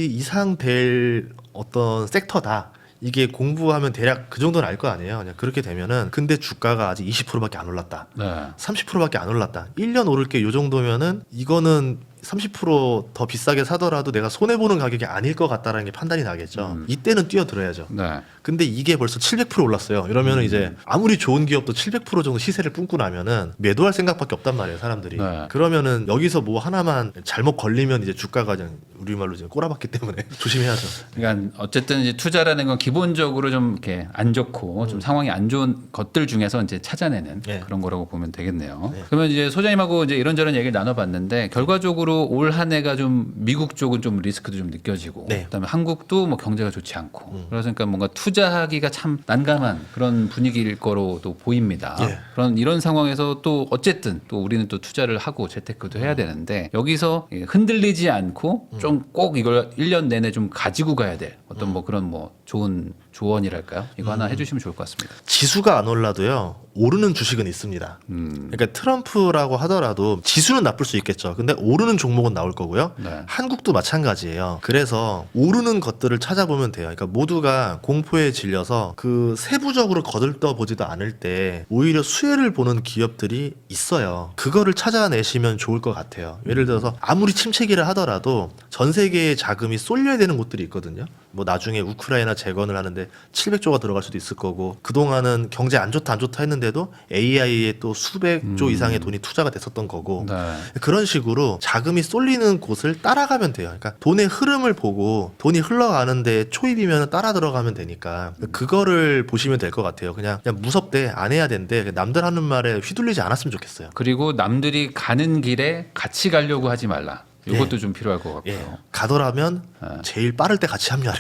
이상 될 어떤 섹터다. 이게 공부하면 대략 그 정도는 알 거 아니에요. 그냥 그렇게 되면은 근데 주가가 아직 20%밖에 안 올랐다. 네. 30%밖에 안 올랐다. 1년 오를 게 요 정도면은 이거는 30%더 비싸게 사더라도 내가 손해 보는 가격이 아닐 것 같다라는 게 판단이 나겠죠. 이때는 뛰어들어야죠. 네. 근데 이게 벌써 700% 올랐어요. 이러면은 이제 아무리 좋은 기업도 700% 정도 시세를 뿜고 나면은 매도할 생각밖에 없단 말이에요, 사람들이. 네. 그러면은 여기서 뭐 하나만 잘못 걸리면 이제 주가가 그냥 우리말로 지금 꼬라박기 때문에 조심해야죠. 그러니까 어쨌든 이제 투자라는 건 기본적으로 좀 이렇게 안 좋고 좀 상황이 안 좋은 것들 중에서 이제 찾아내는 네. 그런 거라고 보면 되겠네요. 네. 그러면 이제 소장님하고 이제 이런저런 얘기를 나눠봤는데 결과적으로 올 한 해가 좀 미국 쪽은 좀 리스크도 좀 느껴지고 네. 그다음에 한국도 뭐 경제가 좋지 않고 그러니까 뭔가 투자하기가 참 난감한 그런 분위기일 거로도 보입니다. 예. 그런 이런 상황에서 또 어쨌든 또 우리는 또 투자를 하고 재테크도 해야 되는데 여기서 흔들리지 않고 좀 꼭 이걸 1년 내내 좀 가지고 가야 될 어떤 뭐 그런 뭐 좋은 조언이랄까요? 이거 하나 해주시면 좋을 것 같습니다. 지수가 안 올라도요 오르는 주식은 있습니다. 그러니까 트럼프라고 하더라도 지수는 나쁠 수 있겠죠. 근데 오르는 종목은 나올 거고요. 네. 한국도 마찬가지예요. 그래서 오르는 것들을 찾아보면 돼요. 그러니까 모두가 공포에 질려서 그 세부적으로 거들떠 보지도 않을 때 오히려 수혜를 보는 기업들이 있어요. 그거를 찾아내시면 좋을 것 같아요. 예를 들어서 아무리 침체기를 하더라도 전 세계의 자금이 쏠려야 되는 곳들이 있거든요. 뭐 나중에 우크라이나 재건을 하는데 700조가 들어갈 수도 있을 거고 그동안은 경제 안 좋다 했는데도 AI에 또 수백조 이상의 돈이 투자가 됐었던 거고 네. 그런 식으로 자금이 쏠리는 곳을 따라가면 돼요. 그러니까 돈의 흐름을 보고 돈이 흘러가는데 초입이면 따라 들어가면 되니까 그거를 보시면 될 것 같아요. 그냥 무섭대 안 해야 된대 남들 하는 말에 휘둘리지 않았으면 좋겠어요. 그리고 남들이 가는 길에 같이 가려고 하지 말라. 이것도 예. 좀 필요할 것 같고요. 예. 가더라면 제일 빠를 때 같이 합류하라.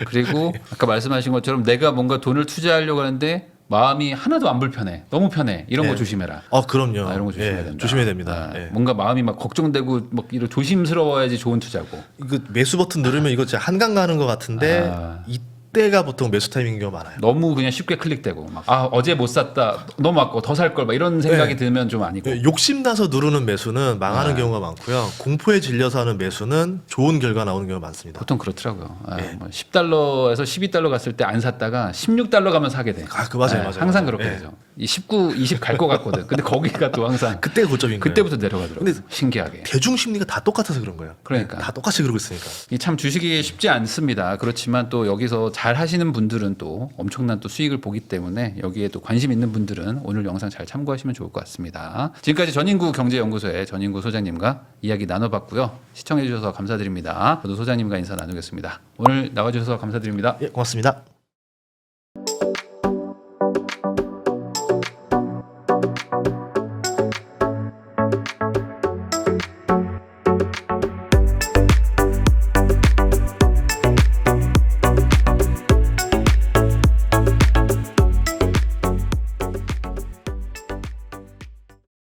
그리고 아까 말씀하신 것처럼 내가 뭔가 돈을 투자하려고 하는데 마음이 하나도 안 불편해. 너무 편해. 이런 거 조심해라. 그럼요. 이런 거 조심해야 예, 된다. 조심해야 됩니다. 예. 뭔가 마음이 막 걱정되고 막 이런 조심스러워야지 좋은 투자고. 이거 매수 버튼 누르면 이거 진짜 한강 가는 것 같은데 이때 이때가 보통 매수 타이밍인 경우가 많아요. 너무 그냥 쉽게 클릭되고 막 어제 못 샀다 너무 아까워 더 살 걸 막 이런 생각이 들면 좀 아니고 욕심 나서 누르는 매수는 망하는 경우가 많고요. 공포에 질려서 하는 매수는 좋은 결과 나오는 경우가 많습니다. 보통 그렇더라고요. 뭐 10달러에서 12달러 갔을 때 안 샀다가 16달러 가면 사게 돼. 맞아요. 항상 맞아요. 그렇게 예. 되죠. 이 19, 20 갈 것 같거든. 근데 거기가 또 항상 그때가 고점인 거예요. 그때부터 내려가더라고요. 근데 신기하게. 대중 심리가 다 똑같아서 그런 거예요. 그러니까. 다 똑같이 그러고 있으니까. 이 참 주식이 쉽지 않습니다. 그렇지만 또 여기서 잘 하시는 분들은 또 엄청난 또 수익을 보기 때문에 여기에 또 관심 있는 분들은 오늘 영상 잘 참고하시면 좋을 것 같습니다. 지금까지 전인구 경제연구소의 전인구 소장님과 이야기 나눠봤고요. 시청해 주셔서 감사드립니다. 저도 소장님과 인사 나누겠습니다. 오늘 나와주셔서 감사드립니다. 예, 고맙습니다.